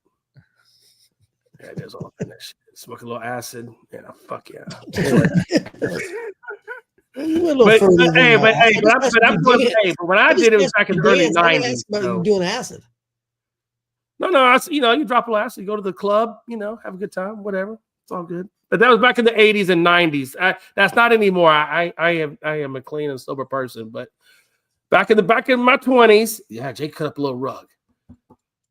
Yeah, Jay was all up in that shit. Smoke a little acid. Yeah, fuck yeah. Anyway. But when I did it was back in the early 90s. But you doing acid? No, you drop a little acid, you go to the club, have a good time, whatever. It's all good. But that was back in the 80s and 90s. That's not anymore. I am a clean and sober person. But back in my 20s, yeah, Jay cut up a little rug.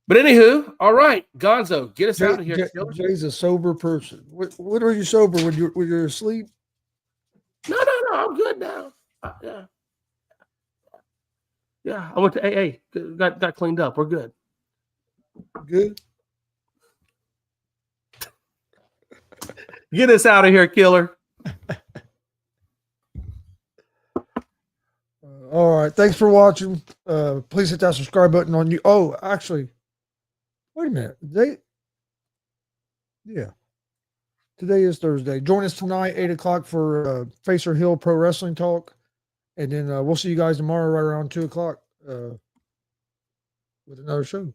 But anywho, all right, Gonzo, get us out of here. Jay's a sober person. What are you sober when you're asleep? No, I'm good now. Yeah. I went to AA, got cleaned up. We're good. Good. Get us out of here, killer. All right. Thanks for watching. Please hit that subscribe button on you. Oh, actually, wait a minute. Today is Thursday. Join us tonight, 8 o'clock for Facer Hill Pro Wrestling Talk. And then we'll see you guys tomorrow right around 2 o'clock with another show.